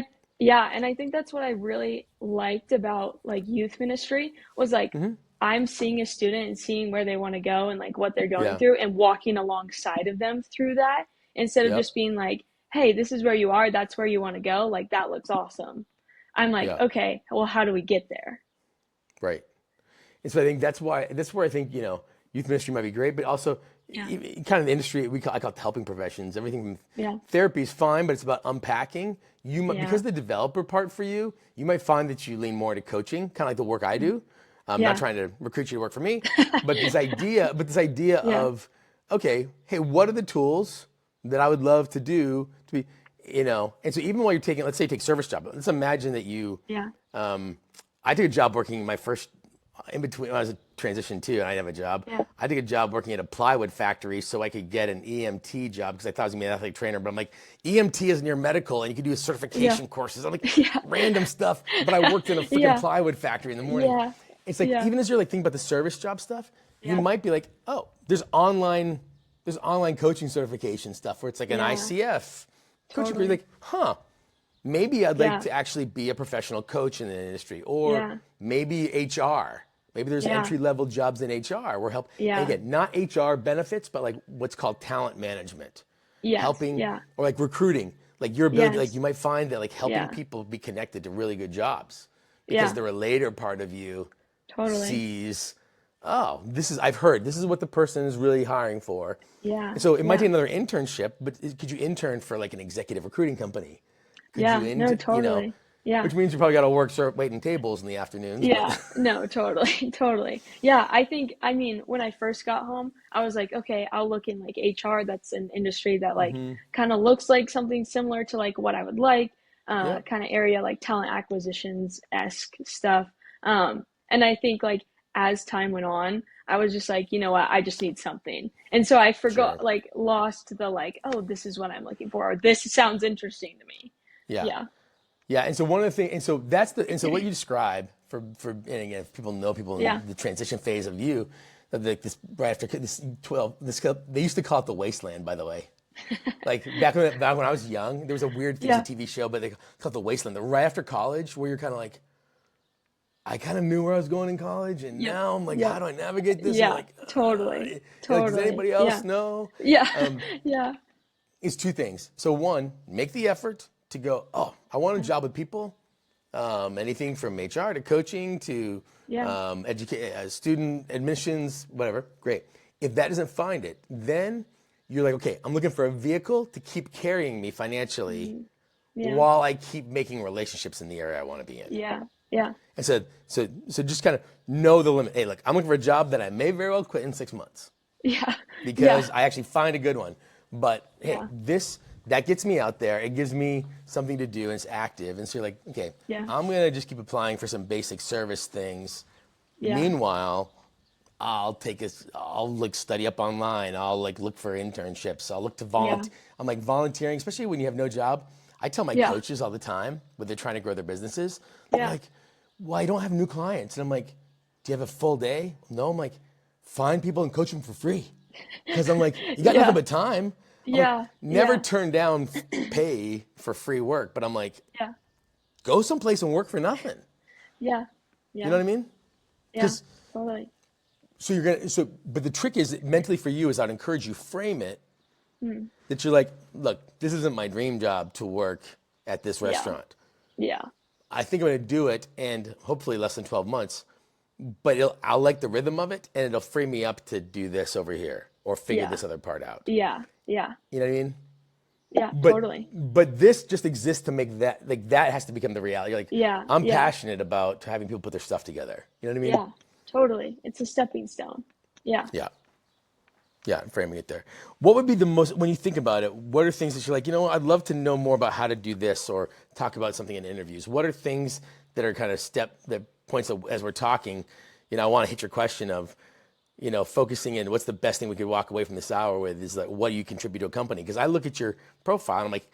I think that's what I really liked about like youth ministry was like I'm seeing a student and seeing where they want to go and like what they're going Yeah. through and walking alongside of them through that instead of Yep. just being like, hey, this is where you are, that's where you want to go. Like that looks awesome. I'm like, Yeah. okay, well, how do we get there? Right. And so I think that's where I think, youth ministry might be great, but also Yeah. kind of the industry, I call it the helping professions. Everything from Yeah. therapy is fine, but it's about unpacking. You might, Yeah. because the developer part for you, you might find that you lean more to coaching, kind of like the work I do. I'm Yeah. not trying to recruit you to work for me, but this idea Yeah. of, okay, hey, what are the tools that I would love to do to be, and so even while you're taking, let's say you take service job, let's imagine that you, Yeah. I took a job working in my first, in between, when I was transition too, and I didn't have a job. Yeah. I took a job working at a plywood factory so I could get an EMT job because I thought I was gonna be an athletic trainer. But I'm like, EMT isn't your medical, and you could do Yeah. certification courses. I'm like, Yeah. random stuff. But I worked in a freaking Yeah. plywood factory in the morning. Yeah. It's like Yeah. even as you're like thinking about the service job stuff, you Yeah. might be like, oh, there's online coaching certification stuff where it's like an Yeah. ICF coaching. Totally. You're like, huh. Maybe I'd like Yeah. to actually be a professional coach in the industry, or Yeah. maybe HR. Maybe there's Yeah. entry-level jobs in HR where help. Yeah. And again, not HR benefits, but like what's called talent management, Yes. helping, Yeah. or like recruiting. Like your ability, Yes. like you might find that like helping Yeah. people be connected to really good jobs because Yeah. the relator part of you Totally. sees, oh, I've heard this is what the person is really hiring for. Yeah. And so it might Yeah. take another internship, but could you intern for like an executive recruiting company? Could Yeah. you No, totally. Yeah. which means you probably got to work waiting tables in the afternoons. Yeah, But no, totally, totally. Yeah, I mean, when I first got home, I was like, okay, I'll look in like HR. That's an industry that like kind of looks like something similar to like what I would like, yeah, kind of area like talent acquisitions-esque stuff. And I think like as time went on, I was just like, you know what, I just need something. And so I sure. forgot, like lost the like, oh, this is what I'm looking for, or this sounds interesting to me. Yeah. Yeah. Yeah. And so one of the things, and so what you describe and again, if people know people Yeah. in the transition phase of you, of this right after this 12, they used to call it the wasteland, by the way. Like back when I was young, there was a weird thing, Yeah. TV show, but they called it the wasteland. The right after college, where you're kind of like, I kind of knew where I was going in college, and Yep. now I'm like, Yep. how do I navigate this? Yeah, I'm like, totally. you're like, does Totally. anybody else Yeah. know? Yeah. Yeah. It's two things. So one, make the effort to go, oh, I want a job with people. Anything from HR to coaching to Yeah. student admissions, whatever. Great. If that doesn't find it, then you're like, okay, I'm looking for a vehicle to keep carrying me financially Yeah. while I keep making relationships in the area I want to be in. Yeah. Yeah. And so just kind of know the limit. Hey, look, I'm looking for a job that I may very well quit in 6 months Yeah. because Yeah. I actually find a good one. But hey, Yeah. that gets me out there. It gives me something to do, and it's active. And so you're like, okay, Yeah. I'm gonna just keep applying for some basic service things. Yeah. Meanwhile, I'll like study up online. I'll like look for internships. I'll look to volunteer. Yeah. I'm like volunteering, especially when you have no job. I tell my Yeah. coaches all the time when they're trying to grow their businesses. Yeah. They're like, well, I don't have new clients. And I'm like, do you have a full day? No. I'm like, find people and coach them for free. Because I'm like, you got Yeah. nothing but time. I'm like, Yeah. never Yeah. turn down pay for free work. But I'm like, Yeah. go someplace and work for nothing. Yeah. Yeah. You know what I mean? Yeah. 'Cause- Totally. But the trick is mentally for you is I'd encourage you frame it Hmm. that you're like, look, this isn't my dream job to work at this restaurant. Yeah. I think I'm going to do it, and hopefully less than 12 months. But I'll like the rhythm of it, and it'll free me up to do this over here or figure Yeah. this other part out. Yeah. Yeah. You know what I mean? Yeah. But, Totally. But this just exists to make that, like, that has to become the reality. Like, Yeah, I'm yeah. passionate about having people put their stuff together. You know what I mean? Yeah. Totally. It's a stepping stone. Yeah. Yeah. Yeah, I'm framing it there. What would be the most, when you think about it, what are things that you're like, you know what, I'd love to know more about how to do this or talk about something in interviews? What are things that are kind of that points of, as we're talking, you know, I want to hit your question of, you know, focusing in what's the best thing we could walk away from this hour with is like, what do you contribute to a company? Because I look at your profile and I'm like,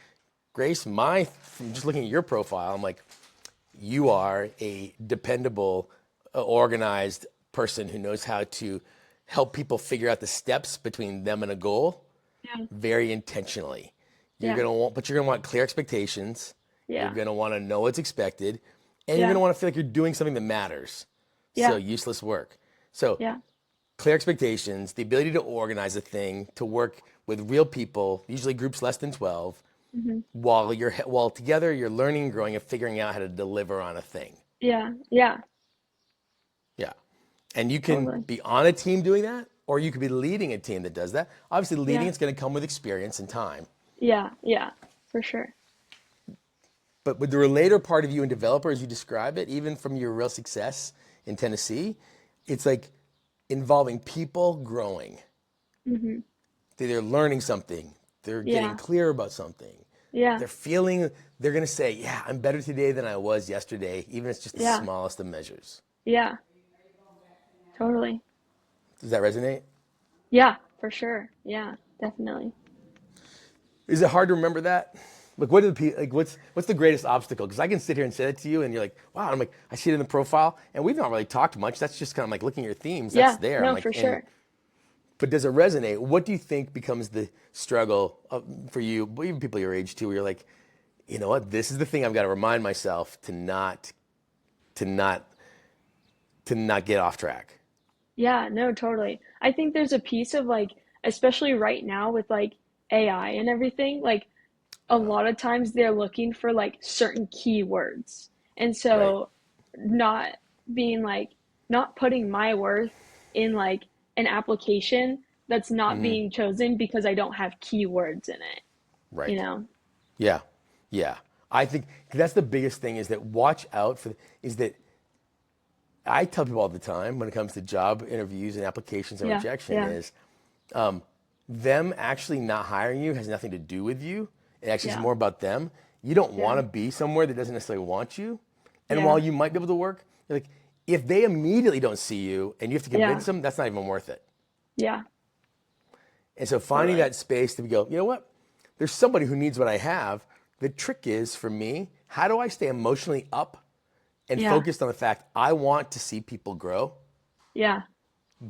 Grace, from just looking at your profile, I'm like, you are a dependable, organized person who knows how to help people figure out the steps between them and a goal Yeah. very intentionally. Yeah. You're gonna want clear expectations. Yeah. You're gonna want to know what's expected, and Yeah. you're gonna want to feel like you're doing something that matters. Yeah. So useless work. So Yeah. clear expectations, the ability to organize a thing, to work with real people, usually groups less than 12, Mm-hmm. while together you're learning, growing, and figuring out how to deliver on a thing. Yeah. Yeah. Yeah. And you can Totally. be on a team doing that, or you could be leading a team that does that. Obviously, leading Yeah. it's going to come with experience and time. Yeah. Yeah. For sure. But with the relator part of you and developer, as you describe it, even from your real success in Tennessee, it's like involving people growing. Mm-hmm. They're learning something. They're getting Yeah. clear about something. Yeah. They're going to say, yeah, I'm better today than I was yesterday, even if it's just the Yeah. smallest of measures. Yeah. Totally. Does that resonate? Yeah, for sure. Yeah, definitely. Is it hard to remember that? Like, what are like, what's the greatest obstacle? Because I can sit here and say that to you, and you're like, wow. I'm like, I see it in the profile, and we've not really talked much. That's just kind of like looking at your themes. That's Yeah, there. I'm no, like, for sure. but does it resonate? What do you think becomes the struggle for you, even people your age too, where you're like, you know what, this is the thing I've got to remind myself to not, to not get off track. Yeah, no, totally. I think there's a piece of like, especially right now with like AI and everything, like a lot of times they're looking for like certain keywords. And Right. so not being like, not putting my worth in like an application that's not being chosen because I don't have keywords in it, you Right. know? Yeah. Yeah. I think that's the biggest thing is that watch out for, is that I tell people all the time when it comes to job interviews and applications and Yeah, rejection yeah, is them actually not hiring you has nothing to do with you. It actually is yeah, more about them. You don't want yeah, to be somewhere that doesn't necessarily want you. And while yeah, you might be able to work, you're like, if they immediately don't see you and you have to yeah, convince them, that's not even worth it. yeah, And so finding totally. that space to go, you know what? There's somebody who needs what I have. The trick is for me, how do I stay emotionally up and Yeah, focused on the fact I want to see people grow? yeah,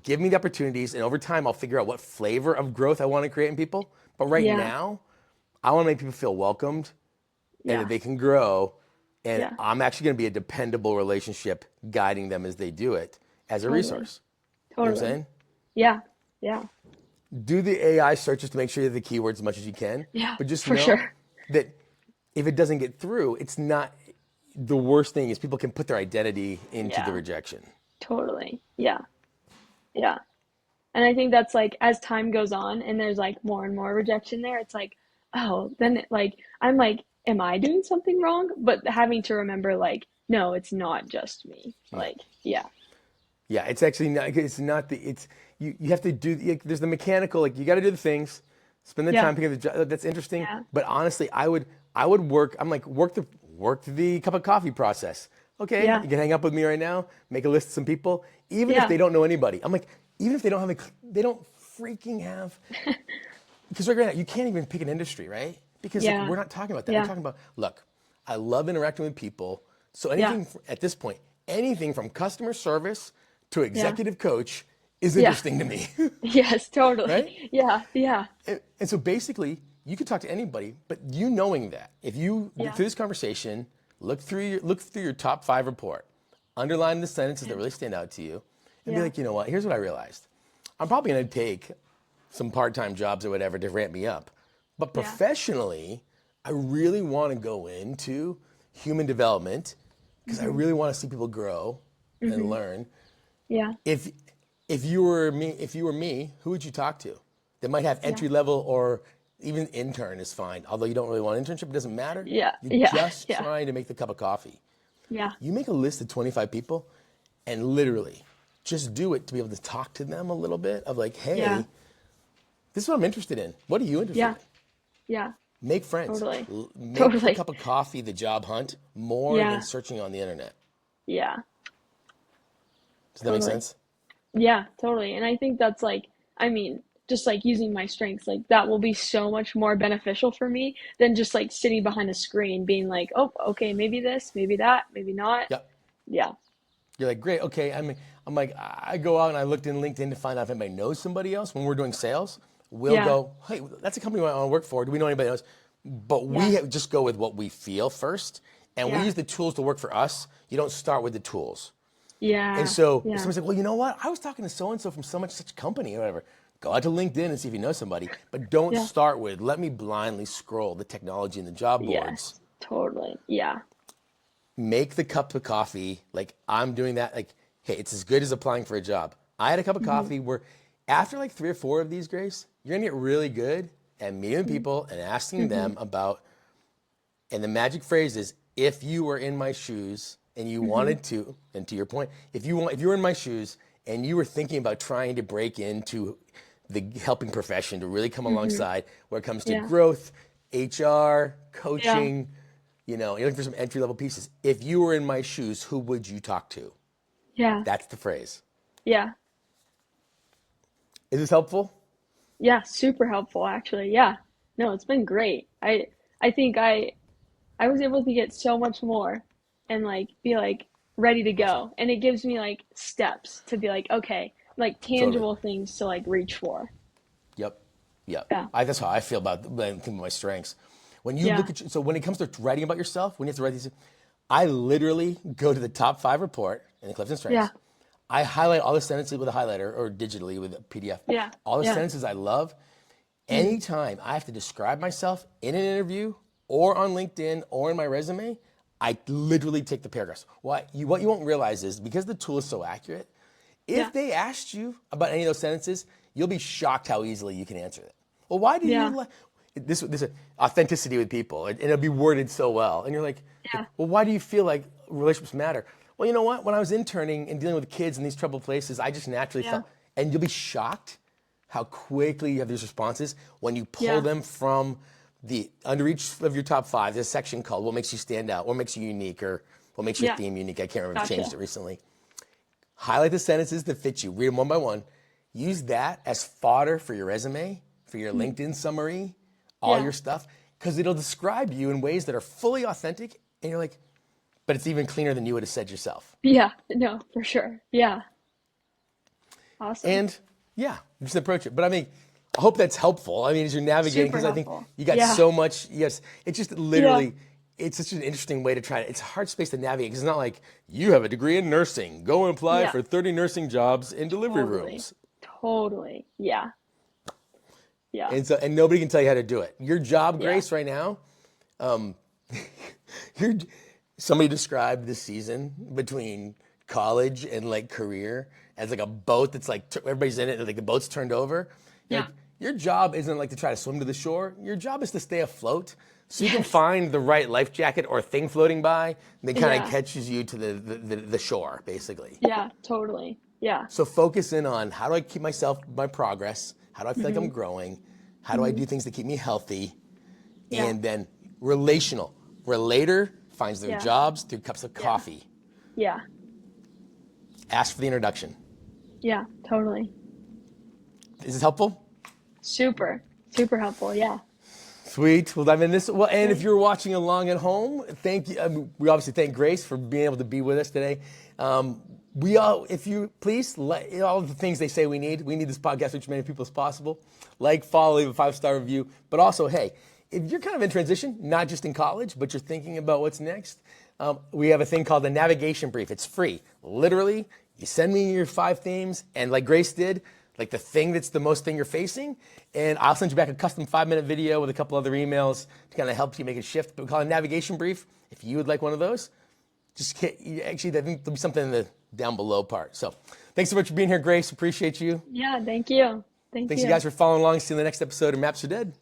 Give me the opportunities, and over time, I'll figure out what flavor of growth I want to create in people. But right yeah, now, I want to make people feel welcomed and that yeah, they can grow. And yeah, I'm actually going to be a dependable relationship guiding them as they do it as a totally, resource. You know what I'm totally. saying? Yeah, yeah, Do the AI searches to make sure you have the keywords as much as you can. yeah, But just for know sure. that if it doesn't get through, it's not the worst thing is people can put their identity into the Yeah, rejection. totally. Yeah, yeah. And I think that's like as time goes on and there's like more and more rejection there, it's like, oh, then like I'm like, am I doing something wrong? But having to remember like, no, it's not just me. Yeah. Like, yeah, Yeah, it's actually not. It's not the. It's you have to do. There's the mechanical. Like you got to do the things. Spend the yeah, time picking the job. That's interesting. yeah, But honestly, I would work. I'm like work the cup of coffee process. Okay, yeah, you can hang up with me right now. Make a list of some people, even if yeah, they don't know anybody. I'm like, even if they don't have they don't freaking have. Because right now you can't even pick an industry, right? Because like yeah, we're not talking about that. We're yeah, talking about look. I love interacting with people. So yeah, anything at this point, anything from customer service to yeah, executive coach is yeah. interesting to me, Yes, right? totally. Yeah, yeah, And so basically, you can talk to anybody, but you knowing that, if you yeah, through this conversation, look through your top 5 report, underline the sentences that really stand out to you, and be yeah, like, you know what? Here's what I realized. I'm probably going to take some part-time jobs or whatever to ramp me up, but yeah, professionally, I really want to go into human development because I mm-hmm, really want to see people grow and mm-hmm, learn. yeah, if if you were me, who would you talk to? That might have yeah, entry level or even intern is fine. Although you don't really want an internship, it doesn't matter. yeah, You're yeah, just yeah, trying to make the cup of coffee. yeah, You make a list of 25 people and literally just do it to be able to talk to them a little bit of like, yeah, hey, this is what I'm interested in. What are you interested yeah, in? yeah, Make friends. totally, Make the totally. cup of coffee the job hunt more than Yeah, searching on the internet. yeah, Does that make totally. sense? Yeah, totally. And I think that's like, I mean, just like using my strengths, like that will be so much more beneficial for me than just like sitting behind a screen being like, oh, okay, maybe this, maybe that, maybe not. Yep. Yeah, You're like, great, okay. I'm like, I go out and I looked in LinkedIn to find out if anybody knows somebody else. When we're doing sales, we'll yeah, go, hey, that's a company I want to work for. Do we know anybody else? But yeah, just go with what we feel first, and we yeah, use the tools to work for us. You don't start with the tools. And yeah, so if yeah, somebody's like, well, you know what? I was talking to so and so from so much such company or whatever. Go out to LinkedIn and see if you know somebody, but don't yeah, start with let me blindly scroll the technology and the job boards. yes, totally. Yeah, Make the cup of coffee like I'm doing that. Like, hey, it's as good as applying for a job. I had a cup of hmm, coffee where after like 3 or 4 of these, Grace, you're gonna get really good at meeting people and asking hmm, them about, and the magic phrase is if you were in my shoes and you hmm, wanted to, and to your point, if you were in my shoes and you were thinking about trying to break into the helping profession to really come hmm, alongside where it comes to yeah, growth, HR, yeah, coaching, you're looking for some entry level pieces. If you were in my shoes, who would you talk to? yeah, That's the phrase. Yeah. Is this helpful? Yeah, super helpful actually. Yeah. No, it's been great. I think I was able to get so much more and like be like ready to Awesome. go. And it gives me like steps to be like, okay, like Totally. tangible things to like reach for. Yep. Yep. Yeah. That's how I feel about when I think of my strengths. When you Yeah. look at, so when it comes to writing about yourself, when you have to write these, I literally go to the top 5 report in the Clifton Yeah. Strengths. I highlight all the sentences with a highlighter or digitally with a PDF. Yeah. All the Yeah. sentences I love. Mhm. Anytime I have to describe myself in an interview or on LinkedIn or in my resume, I literally take the paragraphs. What you won't realize is because the tool is so accurate, if Yeah. they asked you about any of those sentences, you'll be shocked how easily you can answer it. Well, why do you Yeah. like this authenticity with people? And it'll be worded so well. And you're like, Yeah. well, why do you feel like relationships matter? Well, you know what? When I was interning and dealing with kids in these troubled places, I just naturally Yeah. felt, and you'll be shocked how quickly you have these responses when you pull Yeah. them from the under each of your top 5. There's a section called "What Makes You Stand Out," "What Makes You Unique," or "What Makes Your Yeah. Theme Unique." I can't remember if they changed Gotcha. it recently. Highlight the sentences that fit you. Read them one by one. Use that as fodder for your resume, for your Mhm. LinkedIn summary, all Yeah. your stuff, because it'll describe you in ways that are fully authentic. And you're like, but it's even cleaner than you would have said yourself. Yeah. No, for sure. Yeah. Awesome. And yeah, just approach it. But I mean, I hope that's helpful. I mean, as you're navigating, Super because I think helpful. you got Yeah. so much. Yes, it's just Yeah. literally, it's such an interesting way to try it. It's a hard space to navigate because it's not like you have a degree in nursing. Go and apply Yeah. for 30 nursing jobs in delivery Totally. rooms. Totally. Yeah. Yeah. And nobody can tell you how to do it. Your job, Yeah. Grace, right now, you're, somebody described this season between college and like career as like a boat that's like everybody's in it and like the boat's turned over. Yeah. Like your job isn't like to try to swim to the shore. Your job is to stay afloat so you can Yes. find the right life jacket or thing floating by that kind of Yeah. catches you to the shore, basically. Yeah. Totally. Yeah. So focus in on how do I keep my progress? How do I feel like I'm Mhm. growing? How do I Mhm. do things that keep me healthy? Yeah. And then relational. Relator finds their Yeah. jobs through cups of Yeah. coffee. Yeah. Ask for the introduction. Yeah. Totally. Is this helpful? Super. Super helpful. Yeah. Sweet. Well, I mean, this. Well, and if Great. you're watching along at home, thank you. I mean, we obviously thank Grace for being able to be with us today. We all, if you please, all the things they say we need. We need this podcast to reach as many people as possible. Like, follow, leave a 5-star review. But also, hey, if you're kind of in transition, not just in college, but you're thinking about what's next, we have a thing called the navigation brief. It's free. Literally, you send me your 5 themes, and like Grace did, like the thing that's the most thing you're facing, and I'll send you back a custom 5-minute video with a couple other emails to kind of help you make a shift. But we call it a navigation brief. If you would like one of those, just actually, I think there'll be something in the down below part. So thanks so much for being here, Grace. Appreciate you. Yeah. Thank you. Thank Thanks you you. guys for following along. See you in the next episode of Maps Are Dead.